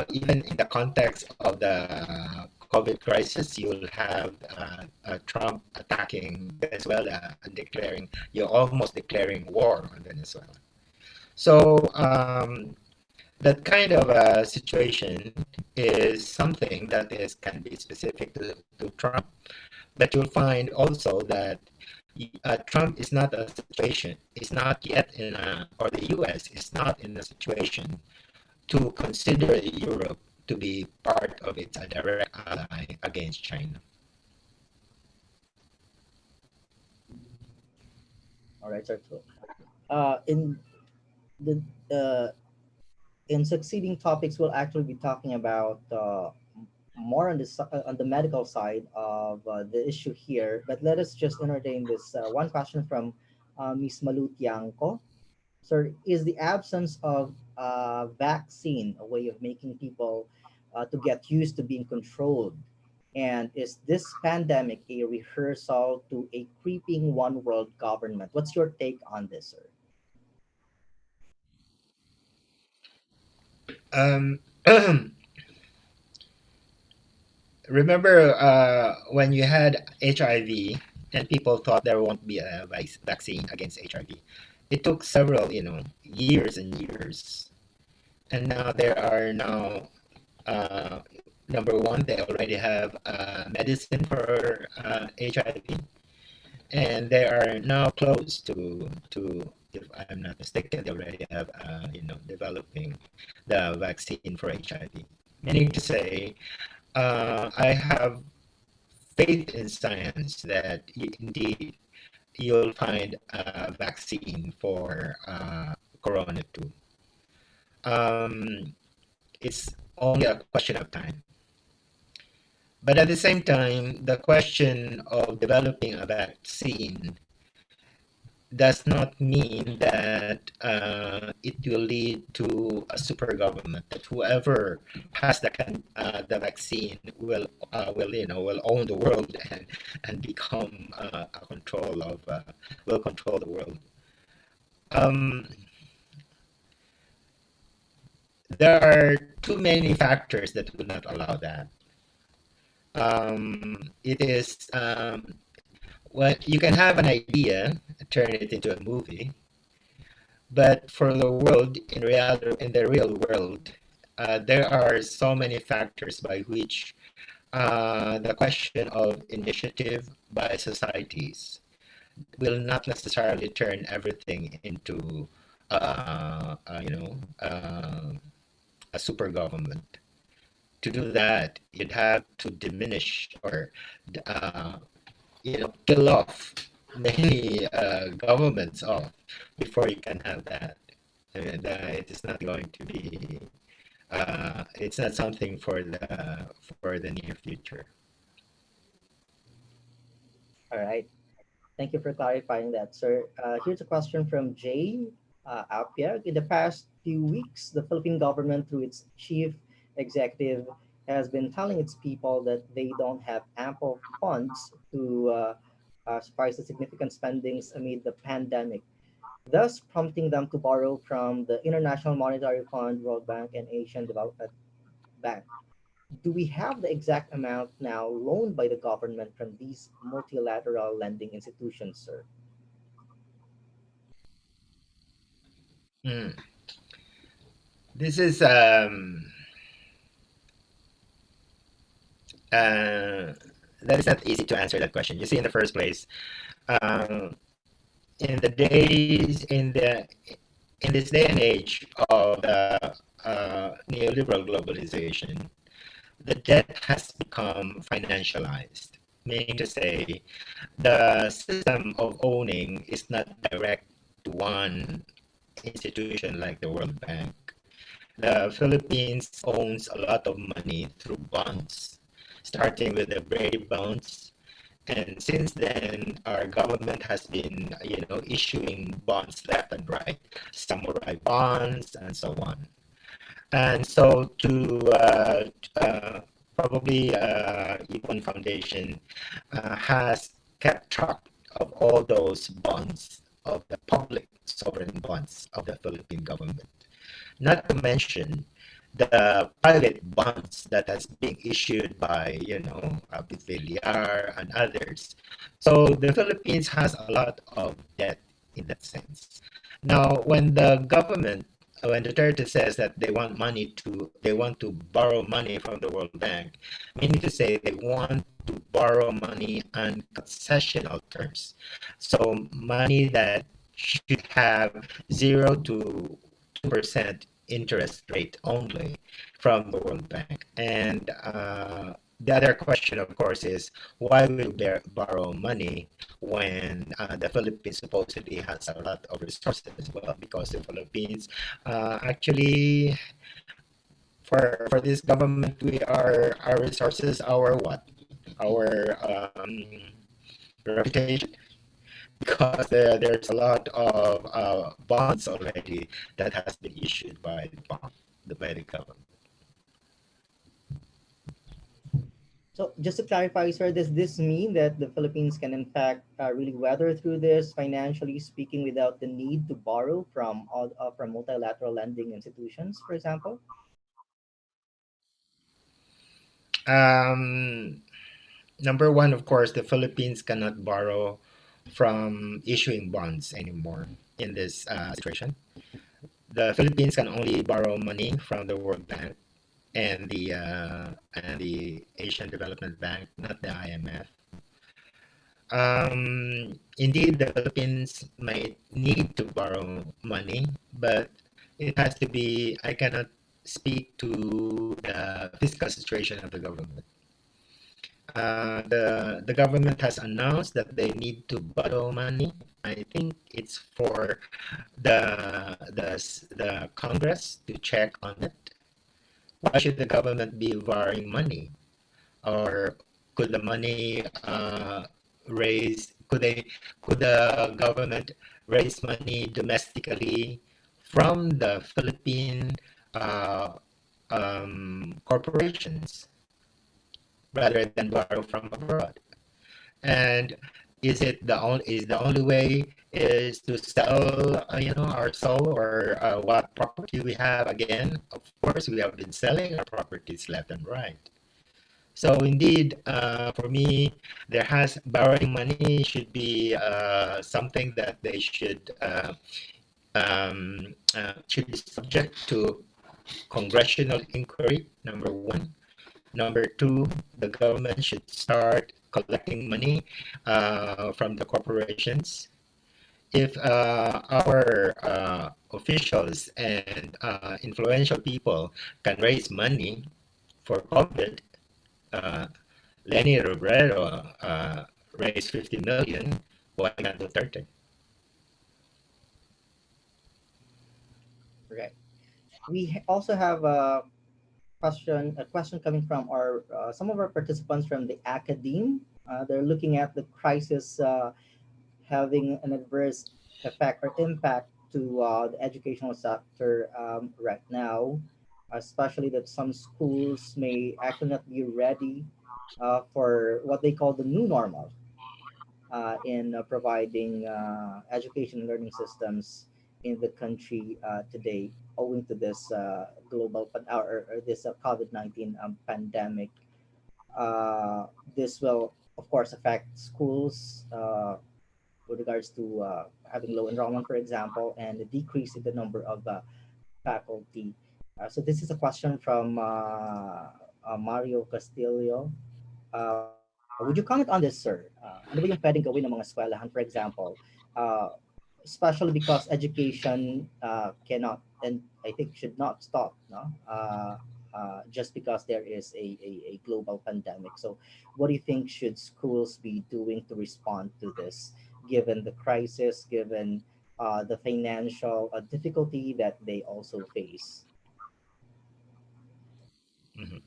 even in the context of the COVID crisis, you'll have Trump attacking Venezuela and you're almost declaring war on Venezuela. So that kind of a situation is something that is can be specific to Trump, but you'll find also that Trump is not a situation, is not yet in a, or the U.S. is not in a situation to consider Europe to be part of its direct ally against China. All right, sir. So, in the in succeeding topics, we'll actually be talking about more on on the medical side of the issue here. But let us just entertain this one question from Ms. Malutianko. Sir, is the absence of vaccine a way of making people to get used to being controlled? And is this pandemic a rehearsal to a creeping one world government? What's your take on this, sir? Um, remember when you had HIV and people thought there won't be a vaccine against HIV? It took several, years and years, and now there are now uh, number one, they already have medicine for HIV, and they are now close to. If I'm not mistaken, they already have developing the vaccine for HIV. Meaning to say, I have faith in science that indeed you'll find a vaccine for Corona too. It's only a question of time. But at the same time, the question of developing a vaccine does not mean that it will lead to a super government. That whoever has the vaccine will own the world and become a control of will control the world. Um, there are too many factors that would not allow that. It is well, you can have an idea, turn it into a movie, but for the world in the real world, there are so many factors by which the question of initiative by societies will not necessarily turn everything into a super government. To do that, you'd have to diminish or uh, kill off many governments off before you can have that. And it is not going to be. It's not something for the near future. All right. Thank you for clarifying that, sir. Here's a question from Jay Apia. In the past few weeks, the Philippine government, through its chief executive, has been telling its people that they don't have ample funds to suffice the significant spendings amid the pandemic, thus prompting them to borrow from the International Monetary Fund, World Bank, and Asian Development Bank. Do we have the exact amount now loaned by the government from these multilateral lending institutions, sir? Mm. This is uh, that is not easy to answer that question. You see, in the first place, um, in the days in this day and age of the neoliberal globalization, the debt has become financialized, meaning to say the system of owning is not direct to one institution like the World Bank. The Philippines owns a lot of money through bonds, starting with the Brady bonds. And since then, our government has been, issuing bonds left and right, samurai bonds, and so on. And so to uh, probably Ibon Foundation has kept track of all those bonds of the public sovereign bonds of the Philippine government. Not to mention the private bonds that has been issued by, Villar and others. So the Philippines has a lot of debt in that sense. Now, when Duterte says that they want to borrow money from the World Bank, meaning to say they want to borrow money on concessional terms. So money that should have 0 to 2% interest rate only from the World Bank. And the other question, of course, is why we borrow money when the Philippines supposedly has a lot of resources? Well, because the Philippines actually, for this government, we are our resources, our what? Our reputation, because there's a lot of bonds already that has been issued by the government. So just to clarify, sir, does this mean that the Philippines can in fact really weather through this financially speaking without the need to borrow from multilateral lending institutions, for example? Um, Number one, of course, the Philippines cannot borrow from issuing bonds anymore in this situation. The Philippines can only borrow money from the World Bank and the Asian Development Bank, not the IMF. Indeed, the Philippines might need to borrow money, but it has to be. I cannot speak to the fiscal situation of the government. The government has announced that they need to borrow money. I think it's for the Congress to check on it. Why should the government be borrowing money? Or could the money raise? Could the government raise money domestically from the Philippine uh, corporations rather than borrow from abroad? And is the only way is to sell our soul, or what property we have? Again, of course, we have been selling our properties left and right. So indeed, for me, there has borrowing money should be something that they should be subject to congressional inquiry, number one. Number two, the government should start collecting money from the corporations. If our officials and influential people can raise money for COVID, uh, Lenny Robredo raised 50 million. Why not do 30? Right. Also have a question coming from our some of our participants from the academe. They're looking at the crisis having an adverse effect or impact to the educational sector right now, especially that some schools may actually not be ready for what they call the new normal in providing education and learning systems in the country today, owing to this or this COVID-19 pandemic. This will, of course, affect schools with regards to having low enrollment, for example, and a decrease in the number of faculty. So this is a question from Mario Castillo. Would you comment on this, sir? Ano ba yung pwedeng gawin ng mga eskwelahan, for example? Uh, Especially because education cannot and I think should not stop, no? Just because there is a global pandemic. So, what do you think should schools be doing to respond to this, given the crisis, given the financial difficulty that they also face? Mhm.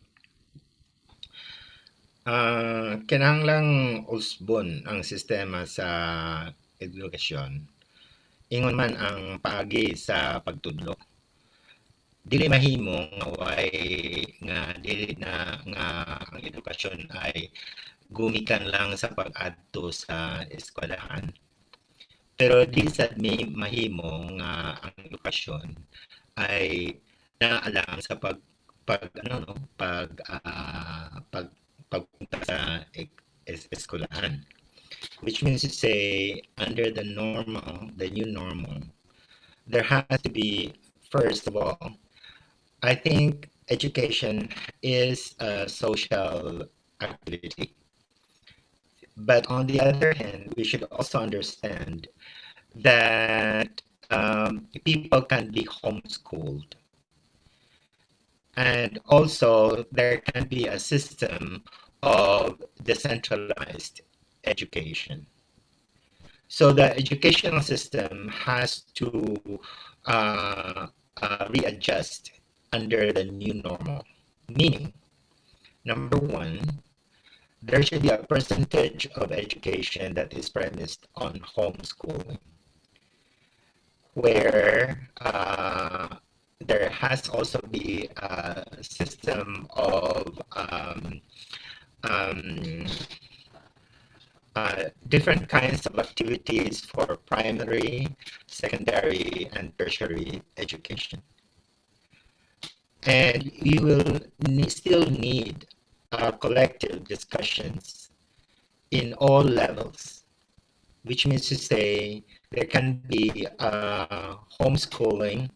Kinahanglang usbon ang sistema sa edukasyon. Ingon man ang paagi sa pagtudlo. Dili mahimo nga way nga dili na nga ang edukasyon ay gumikan lang sa pag-adto sa eskwelahan. Pero di sad mi mahimo nga ang edukasyon ay naalang sa pag ano no pagpunta sa eskwelahan, which means to say under the new normal, there has to be, first of all, I think education is a social activity. But on the other hand, we should also understand that people can be homeschooled. And also, there can be a system of decentralized education. So the educational system has to readjust under the new normal. Meaning, number one, there should be a percentage of education that is premised on homeschooling, where there has also be a system of um, different kinds of activities for primary, secondary, and tertiary education. And you will still need collective discussions in all levels, which means to say there can be homeschooling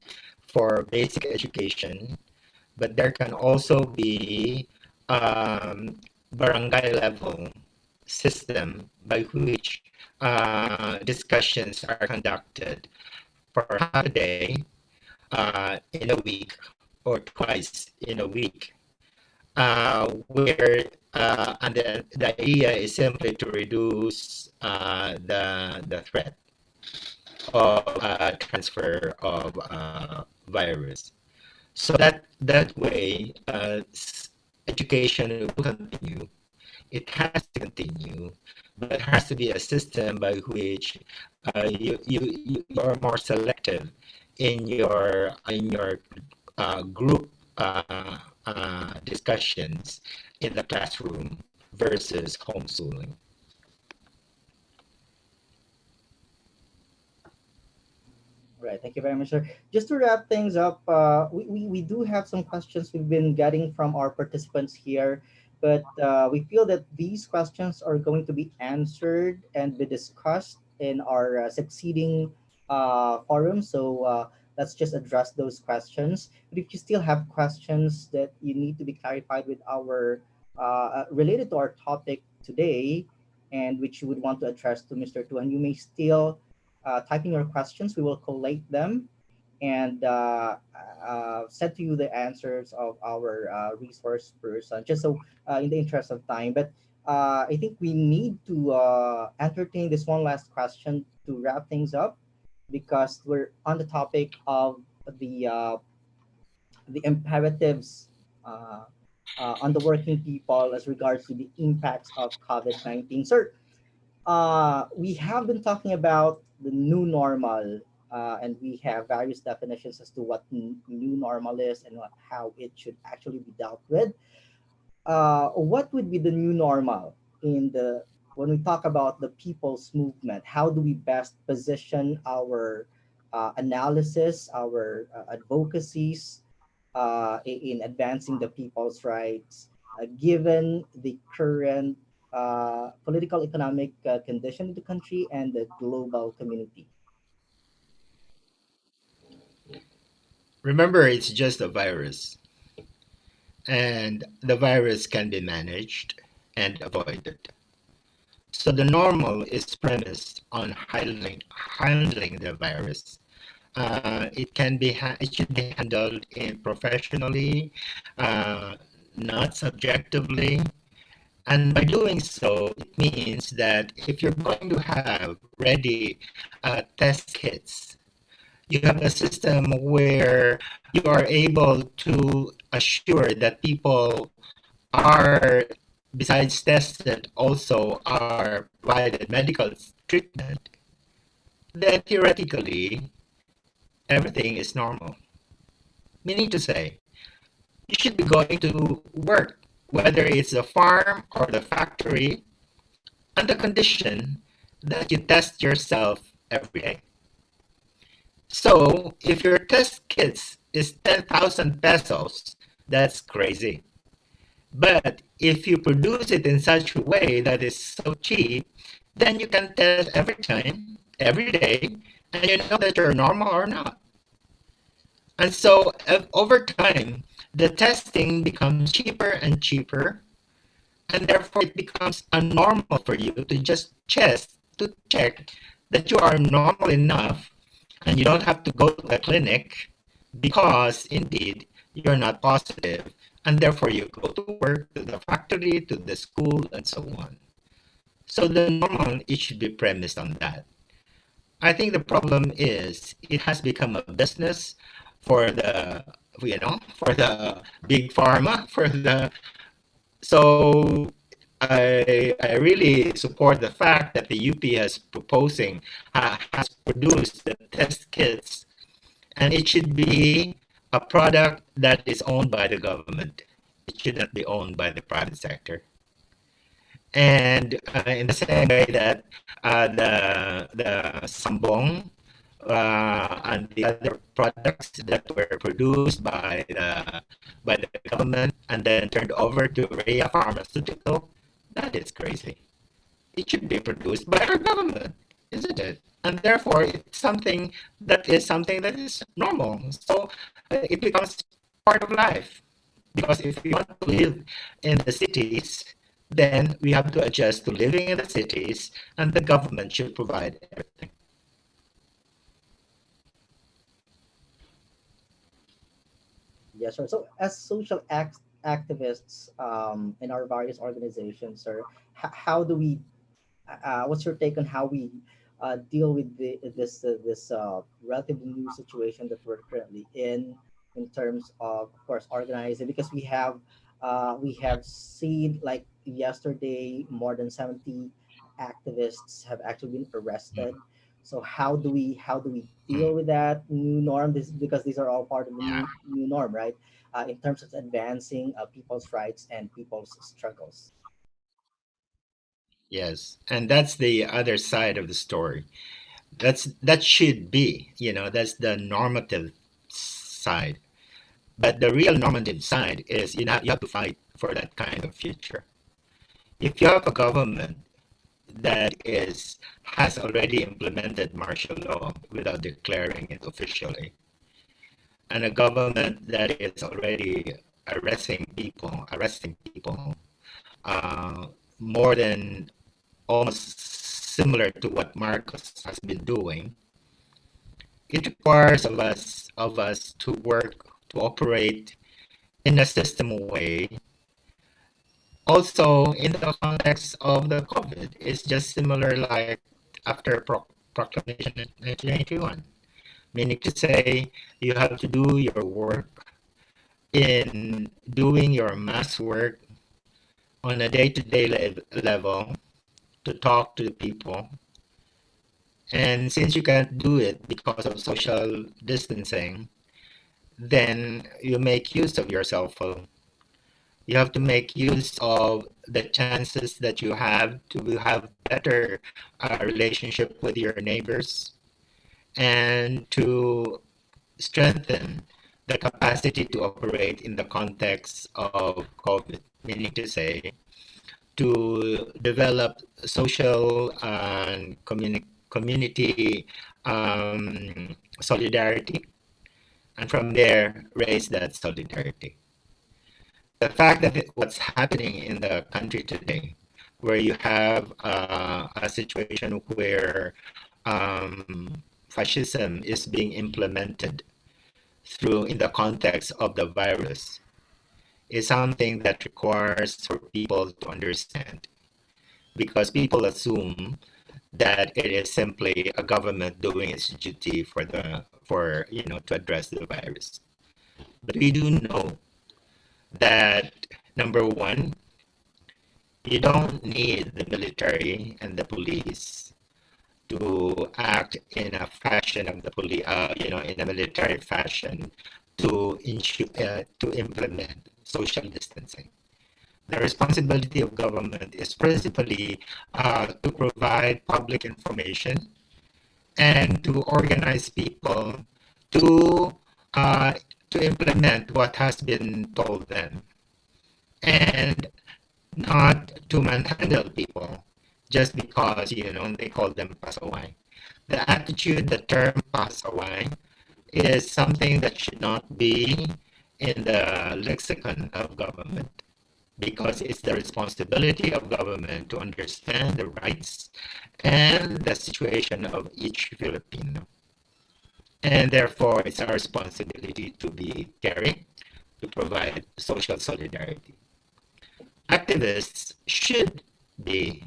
for basic education, but there can also be barangay level system by which discussions are conducted for half a day in a week or twice in a week, where and the idea is simply to reduce the threat of transfer of virus. So that way, education will continue. It has to continue, but it has to be a system by which you are more selective in your group discussions in the classroom versus homeschooling. Right. Thank you very much, sir. Just to wrap things up, we do have some questions we've been getting from our participants here, but we feel that these questions are going to be answered and be discussed in our succeeding forum. So let's just address those questions. But if you still have questions that you need to be clarified with our related to our topic today, and which you would want to address to Mr. Tuan, you may still type in your questions. We will collate them and send to you the answers of our resource person, just so in the interest of time. But I think we need to entertain this one last question to wrap things up, because we're on the topic of the uh, the imperatives uh, on the working people as regards to the impacts of COVID-19. Sir, we have been talking about the new normal, and we have various definitions as to what new normal is and how it should actually be dealt with. What would be the new normal in the when we talk about the people's movement? How do we best position our analysis, our advocacies in advancing the people's rights, given the current political economic condition in the country and the global community? Remember, it's just a virus, and the virus can be managed and avoided. So the normal is premised on handling the virus. It should be handled in professionally, uh, not subjectively. And by doing so, it means that if you're going to have ready test kits, you have a system where you are able to assure that people are, besides tested, also are provided medical treatment, then theoretically everything is normal. Meaning to say, you should be going to work, whether it's the farm or the factory, on the condition that you test yourself every day. So if your test kits is 10,000 pesos, that's crazy. But if you produce it in such a way that is so cheap, then you can test every time, every day, and you know that you're normal or not. And so over time, the testing becomes cheaper and cheaper, and therefore it becomes a normal for you to just check that you are normal enough, and you don't have to go to a clinic because indeed you're not positive, and therefore you go to work, to the factory, to the school, and so on. So the normal, it should be premised on that. I think the problem is it has become a business for the for the big pharma, for the so I really support the fact that the UP has proposing has produced the test kits, and it should be a product that is owned by the government. It should not be owned by the private sector. And in the same way that the sambong and the other products that were produced by the government and then turned over to Rhea Pharmaceutical, that is crazy. It should be produced by our government, isn't it? And therefore, it's something that is normal. So it becomes part of life. Because if we want to live in the cities, then we have to adjust to living in the cities, and the government should provide everything. Yes, sir. So, as activists in our various organizations, sir, how do we? What's your take on how we deal with this relatively new situation that we're currently in terms of course, organizing? Because we have seen like yesterday, more than 70 activists have actually been arrested. So how do we deal Mm, with that new norm? This because these are all part of the yeah, new norm, right? In terms of advancing people's rights and people's struggles. yes, and that's the other side of the story. That should be, that's the normative side. But the real normative side is you have to fight for that kind of future. If you have a government that is has already implemented martial law without declaring it officially, and a government that is already arresting people, uh, more than almost similar to what Marcos has been doing, it requires of us to work to operate in a system way. Also, in the context of the COVID, it's just similar like after proclamation in 1981, meaning to say you have to do your work in doing your mass work on a day-to-day level to talk to the people. And since you can't do it because of social distancing, then you make use of your cell phone. You have to make use of the chances that you have to have better relationship with your neighbors and to strengthen the capacity to operate in the context of COVID, meaning to say to develop social and community solidarity, and from there raise that solidarity. The fact that what's happening in the country today, where you have a situation where fascism is being implemented through in the context of the virus, is something that requires for people to understand, because people assume that it is simply a government doing its duty for to address the virus. But we do know that number one, you don't need the military and the police to act in a fashion of the police, in a military fashion to implement social distancing. The responsibility of government is principally to provide public information and to organize people to uh, to implement what has been told them, and not to manhandle people just because they call them pasaway. The attitude, the term pasaway, is something that should not be in the lexicon of government, because it's the responsibility of government to understand the rights and the situation of each Filipino. And therefore, it's our responsibility to be caring, to provide social solidarity. Activists should be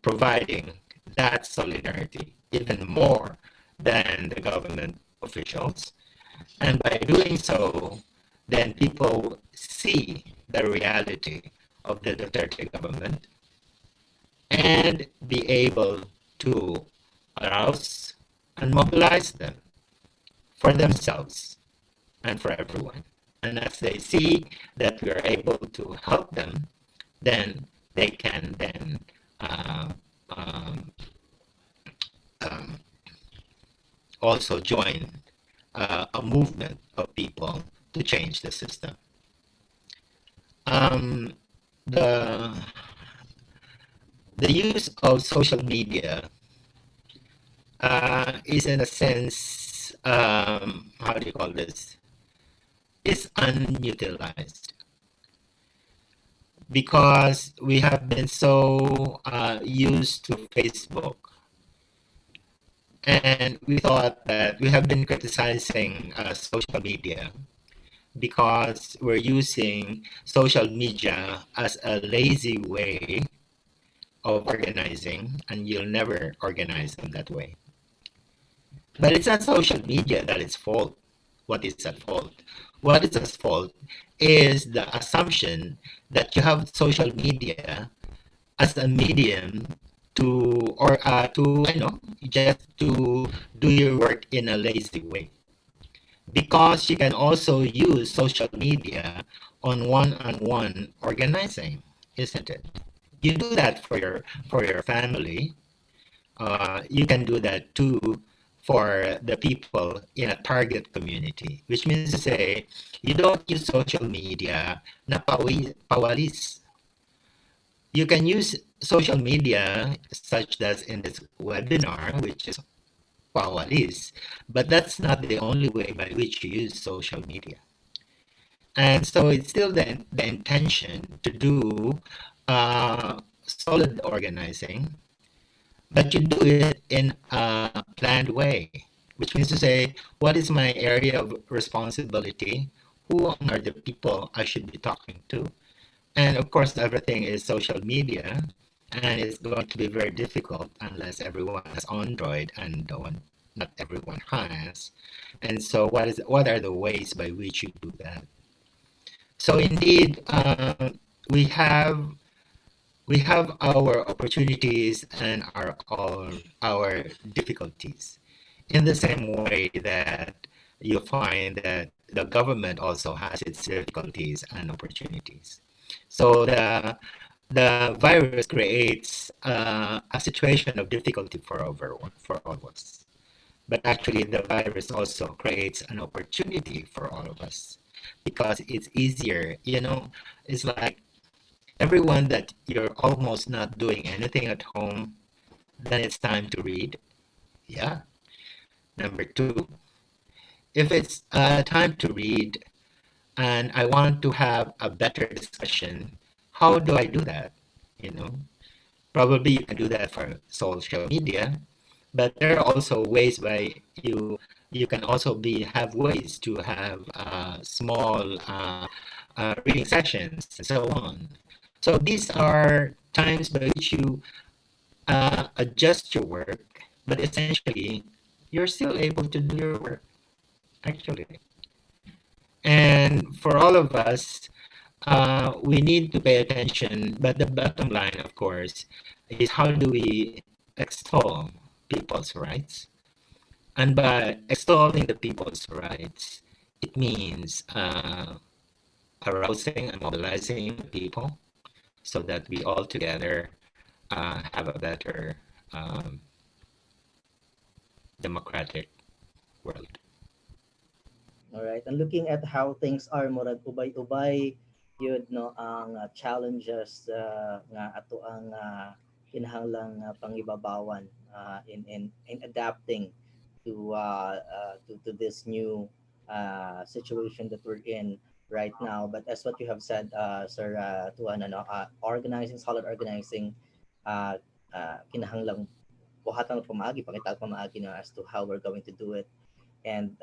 providing that solidarity even more than the government officials. And by doing so, then people see the reality of the Duterte government and be able to arouse and mobilize them for themselves and for everyone. And as they see that we are able to help them, then they can then uh, um, um, also join a movement of people to change the system. Um, the the use of social media is in a sense, how do you call this, is unutilized because we have been so used to Facebook, and we thought that we have been criticizing social media because we're using social media as a lazy way of organizing, and you'll never organize them that way. But it's not social media that is fault. What is at fault? What is at fault is the assumption that you have social media as a medium to, or to, just to do your work in a lazy way. Because you can also use social media on one-on-one organizing, isn't it? You do that for your family. You can do that too for the people in a target community, which means to say you don't use social media na pawalis. You can use social media such as in this webinar, which is pawalis, but that's not the only way by which you use social media. And so it's still the intention to do solid organizing, but you do it in a planned way, which means to say, what is my area of responsibility? Who are the people I should be talking to? And of course, everything is social media, and it's going to be very difficult unless everyone has Android, and not everyone has. And so, what are the ways by which you do that? So indeed, we have our opportunities and our difficulties. In the same way that you find that the government also has its difficulties and opportunities. So the virus creates a situation of difficulty for for all of us. But actually, the virus also creates an opportunity for all of us because it's easier. It's like everyone that you're almost not doing anything at home, then it's time to read. Yeah. Number two, if it's time to read and I want to have a better discussion, how do I do that? You know, Probably you can do that for social media, but there are also ways by you can also be have ways to have small reading sessions and so on. So these are times by which you adjust your work, but essentially you're still able to do your work actually. And for all of us, we need to pay attention. But the bottom line, of course, is how do we extol people's rights? And by extolling the people's rights, it means arousing and mobilizing the people so that we all together have a better democratic world. All right. And looking at how things are, murag ubay-ubay yun no ang challenges nga ato ang kinahanglang pangibabawan in adapting to this new situation that we're in right now. But as what you have said, Sir Tuan, ano, organizing, solid organizing, uh, kinahanglang buhatan ng pamaagi, pakita pamaagi na as to how we're going to do it. And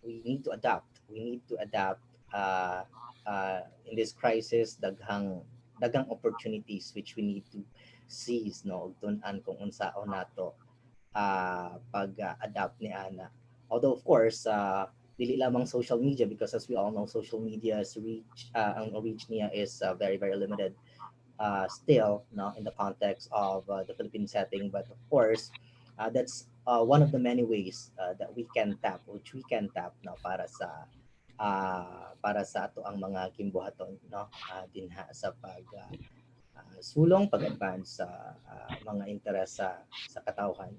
we need to adapt. We need to adapt in this crisis. Daghang opportunities which we need to seize, no, tun-an kung unsaon nato pag-adapt ni Ana. Although of course, dili lamang social media, because as we all know, social media's reach, ang reach niya is very very limited still, no, in the context of the Philippine setting. But of course, that's one of the many ways that we can tap, which we can tap, no, para sa ato ang mga kimbuhaton, no, dinha sa sulong pag-advance sa mga interes sa katawhan.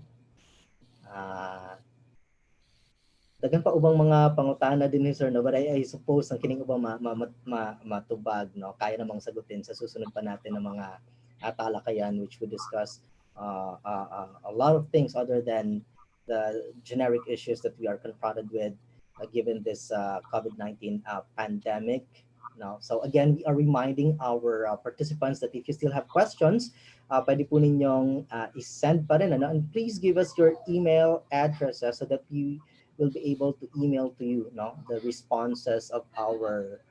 Ah, Daghan pa ubang mga pangutana din ni sir, no, but I suppose ang kining ubang matubag, no, kaya namang sagutin sa susunod pa natin ng mga talakayan, which we discuss a lot of things other than the generic issues that we are confronted with given this COVID-19 pandemic. No? So again, we are reminding our participants that if you still have questions, pwede po ninyong isend pa rin. Ano? And please give us your email addresses so that we will be able to email to you, no, the responses of our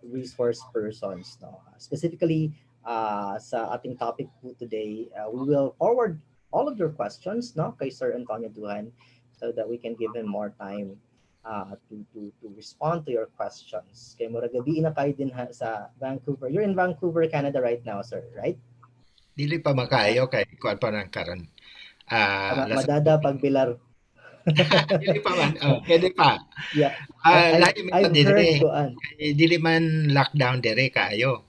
resource persons, no. Specifically sa ating topic po today, we will forward all of your questions, no, kay Sir Antonio Duhan, so that we can give him more time to respond to your questions. Kay mura gabi na kayo din sa Vancouver. You're in Vancouver, Canada right now, sir, right? Dili pa Uh, makayo kay kuan pa ng karon. Alas Madada pagbilar. dili pa man, pwede pa. Yeah, I've Lahi man ta I've dire. heard kuan. Kay dili man lockdown dire kayo.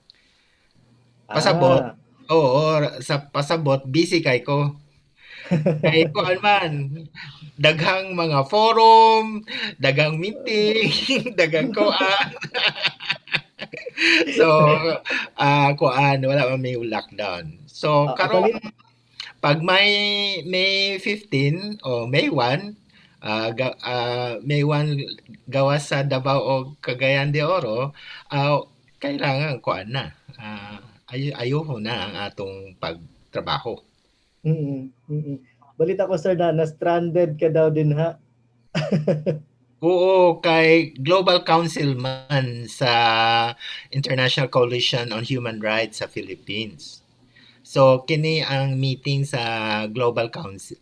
Pasabot, Ah. oo, sa pasabot busy kay ko. Kay kuan man, daghang mga forum, daghang meeting, daghang kuan. So, kuan wala man may lockdown. So karon Upalit. pag May 15 o May 1 gawas sa Davao o Cagayan de Oro, kailangan kuan na. Ayuho na ang atong pagtrabaho. Mm, mm. Balita ko sir na na-stranded ka daw din ha. Oo, kay Global Council man sa International Coalition on Human Rights sa Philippines. So kini ang meeting sa Global Council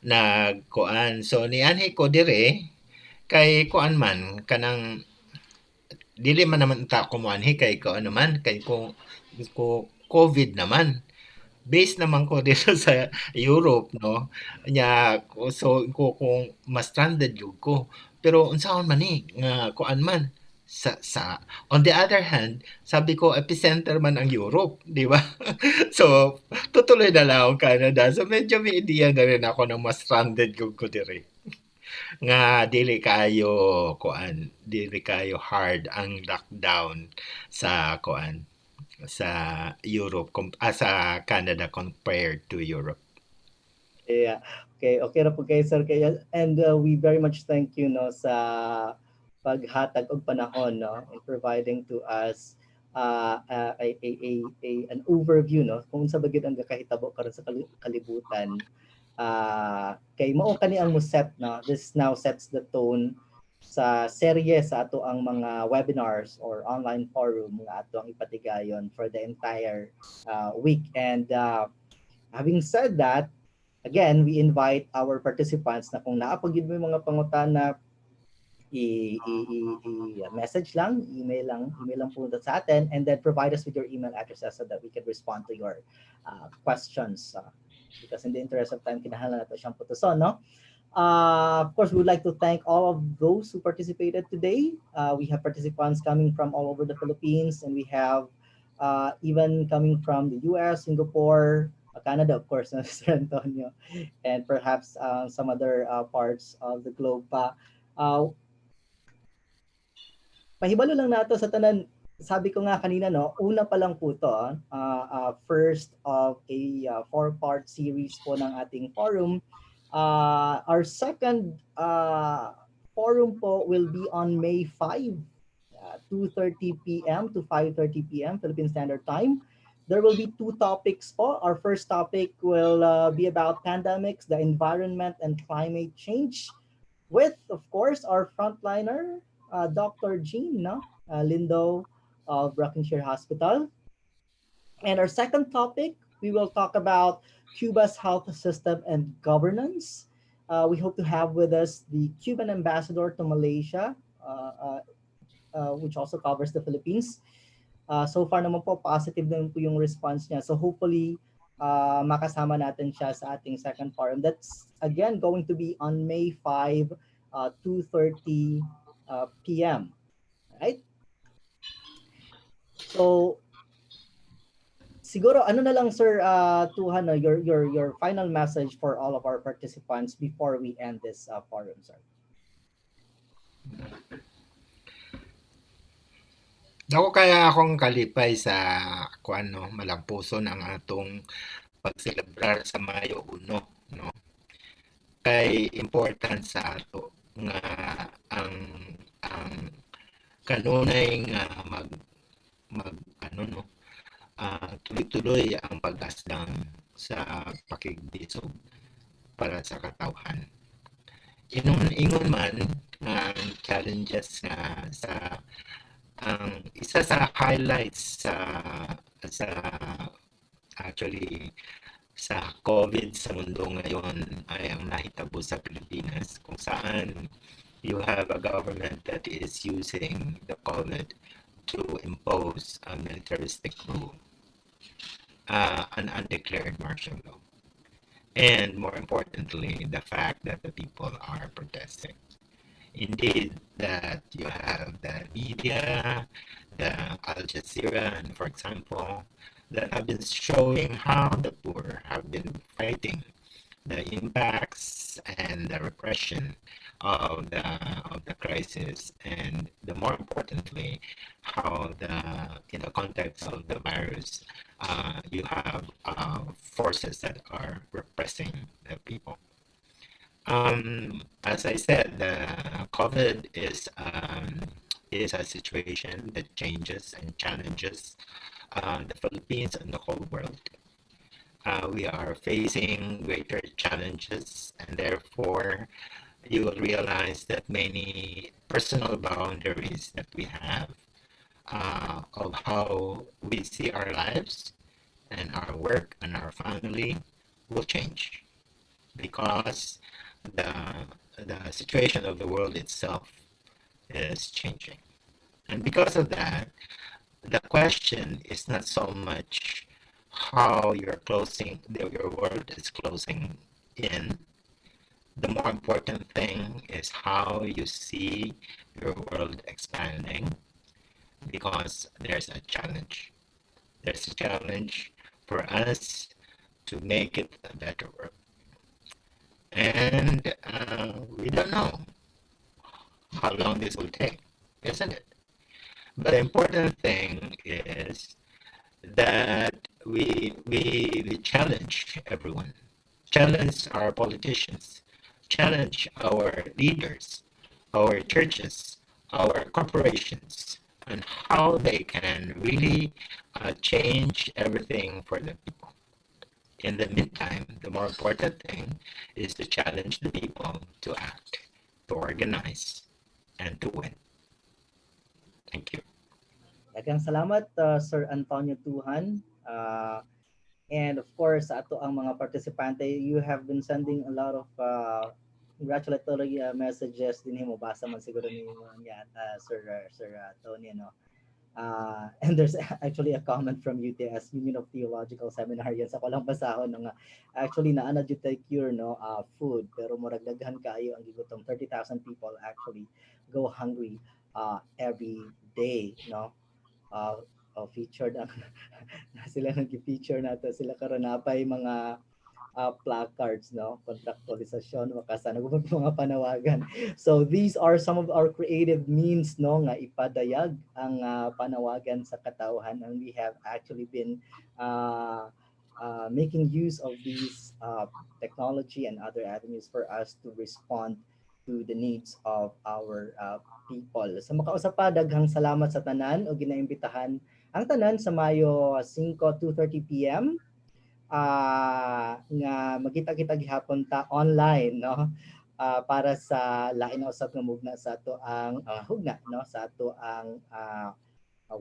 nagkuan. So nianhi ko dire kay kuan man kanang dili man naman ta kumuanhi kay kuan naman kay ko COVID naman. Base naman ko dito sa Europe, no? Nya so ko kung mas stranded jud ko. Pero unsaon man ni nga kuan man sa on the other hand, sabi ko epicenter man ang Europe, di ba? So tutuloy na lang ang Canada. So medyo may idea na rin ako ng mas stranded jud ko dire. Nga dili kayo hard ang lockdown sa kuan sa sa Canada compared to Europe. Yeah. Okay, okay ra po kay sir kaya, and we very much thank you, no, sa paghatag og panahon, no, in providing to us an overview, no, kung sa bagid ang gakahitabo karon sa kalibutan. Kay mao kani ang mo set, no, this now sets the tone sa serye sa ato ang mga webinars or online forum nga ato ang ipatigayon for the entire week. And having said that, again, we invite our participants na kung naapagid mo yung mga pangutana, i-message lang, email lang po sa atin, and then provide us with your email addresses so that we can respond to your questions. Because in the interest of time, kinahanglan nato siyang putuson, no? Of course, we would like to thank all of those who participated today. We have participants coming from all over the Philippines, and we have even coming from the US, Singapore, Canada, of course, Mr. Antonio, and perhaps some other parts of the globe pa. Pahibalo lang nato sa tanan, sabi ko nga kanina, no, una pa lang po to, first of a four-part series po ng ating forum Our second forum po will be on May 5, 2:30 p.m. to 5:30 p.m. Philippine Standard Time. There will be two topics po. Our first topic will be about pandemics, the environment, and climate change, with, of course, our frontliner, Dr. Jean, no? Lindo of Brockingshire Hospital. And our second topic, we will talk about Cuba's health system and governance. We hope to have with us the Cuban ambassador to Malaysia, which also covers the Philippines. So far naman po, positive naman po yung response niya. So hopefully, makasama natin siya sa ating second forum. That's, again, going to be on May 5, 2:30 p.m. Right? So, siguro ano na lang sir, Tuhan, no, your final message for all of our participants before we end this forum, sir. Dako kaya akong kalipay sa kuan no, malampuson ang atong pagselebrar sa Mayo 1, no. Kay important sa ato nga ang ang kanunay nga mag ano no, tuloy-tuloy ang pag-asdang sa pakigdisog para sa katawhan. Ingon man ang challenges nga sa ang isa sa highlights sa actually sa COVID sa mundo ngayon ay ang nahitabo sa Pilipinas, kung saan you have a government that is using the COVID to impose a militaristic rule, an undeclared martial law, and more importantly, the fact that the people are protesting. Indeed, that you have the media, the Al Jazeera, for example, that have been showing how the poor have been fighting the impacts and the repression of the crisis, and the more importantly, how the in the context of the virus, you have forces that are repressing the people. As I said, the COVID is a situation that changes and challenges the Philippines and the whole world. We are facing greater challenges, and therefore, you will realize that many personal boundaries that we have of how we see our lives and our work and our family will change, because the the situation of the world itself is changing. And because of that, the question is not so much how your world is closing in. The more important thing is how you see your world expanding, because there's a challenge. There's a challenge for us to make it a better world. And we don't know how long this will take, isn't it? But the important thing is that we challenge everyone, challenge our politicians, challenge our leaders, our churches, our corporations, and how they can really change everything for the people. In the meantime, the more important thing is to challenge the people to act, to organize, and to win. Thank you. Daghang salamat, Sir Antonio Tuhan. And of course, sa ato ang mga partisipante, you have been sending a lot of congratulatory messages din mo, basa man siguro ni mo niya, Sir Tony, no? And there's actually a comment from UTS, Union of Theological Seminarians. Ako lang basahon nga actually naana jud tay cure, no, food, pero murag daghan kaayo ang gigutom. 30,000 people actually go hungry every day, no. Uh, Featured ang sila nag-feature nato sila karon napay mga placards, no, kontraktualisasyon wakasan nagubot mga panawagan. So these are some of our creative means, no, nga ipadayag ang panawagan sa katawhan, and we have actually been uh, making use of these technology and other avenues for us to respond to the needs of our people. Sa makausap pa, daghang salamat sa tanan o ginaimbitahan ang tanan sa Mayo 5, 2:30 p.m. Nga magkita-kita gihapon ta online, no, para sa lain na usab nga mugna sa ato ang hugna, no, sa ato ang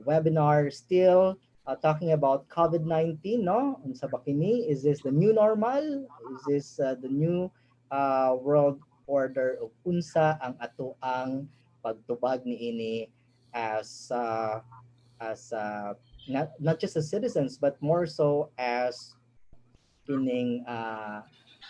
webinar still talking about COVID-19, no? Unsa ba kini? Is this the new normal? Is this the new world order of unsa ang ato ang pagtubag niini as not just as citizens but more so as kining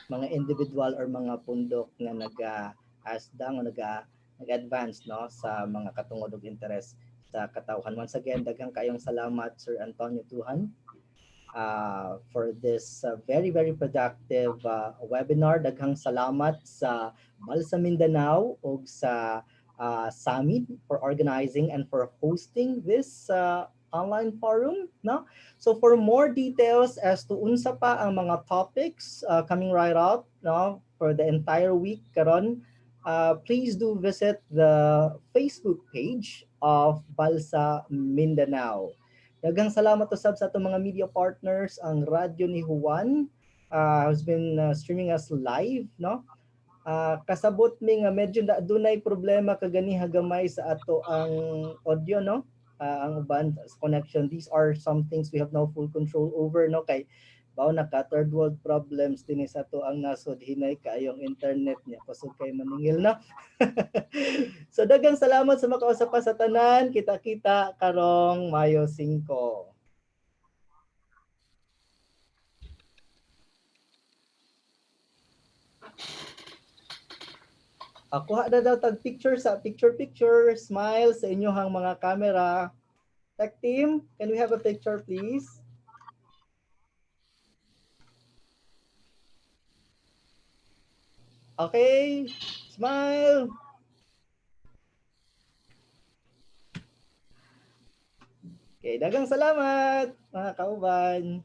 mga individual or mga pundok nga asdang o nag-advance, no, sa mga katungod ug interes sa katawhan. Once again, daghang kayong salamat Sir Antonio Tuhan for this very very productive webinar. Daghang salamat sa Balsa Mindanao ug sa Summit for organizing and for hosting this online forum, no? So for more details as to unsa pa ang mga topics coming right up, no, for the entire week karon, please do visit the Facebook page of Balsa Mindanao. Daghang salamat usab sa atong mga media partners, ang radyo ni Juan has been streaming us live, no? Kasabot mi nga medyo dunay problema kagani hagamay sa ato ang audio, no? Ang uban sa connection. These are some things we have no full control over, no, kay bao na ka third world problems din sa ato ang nasod hinay kayong internet niya kusog kay maningil, no. So daghang salamat sa makausap pa sa tanan. Kita-kita karong Mayo 5. Ako na daw tag picture sa picture smile sa inyohang mga camera. Tech team, can we have a picture please? Okay, smile. Okay, daghang salamat mga kauban.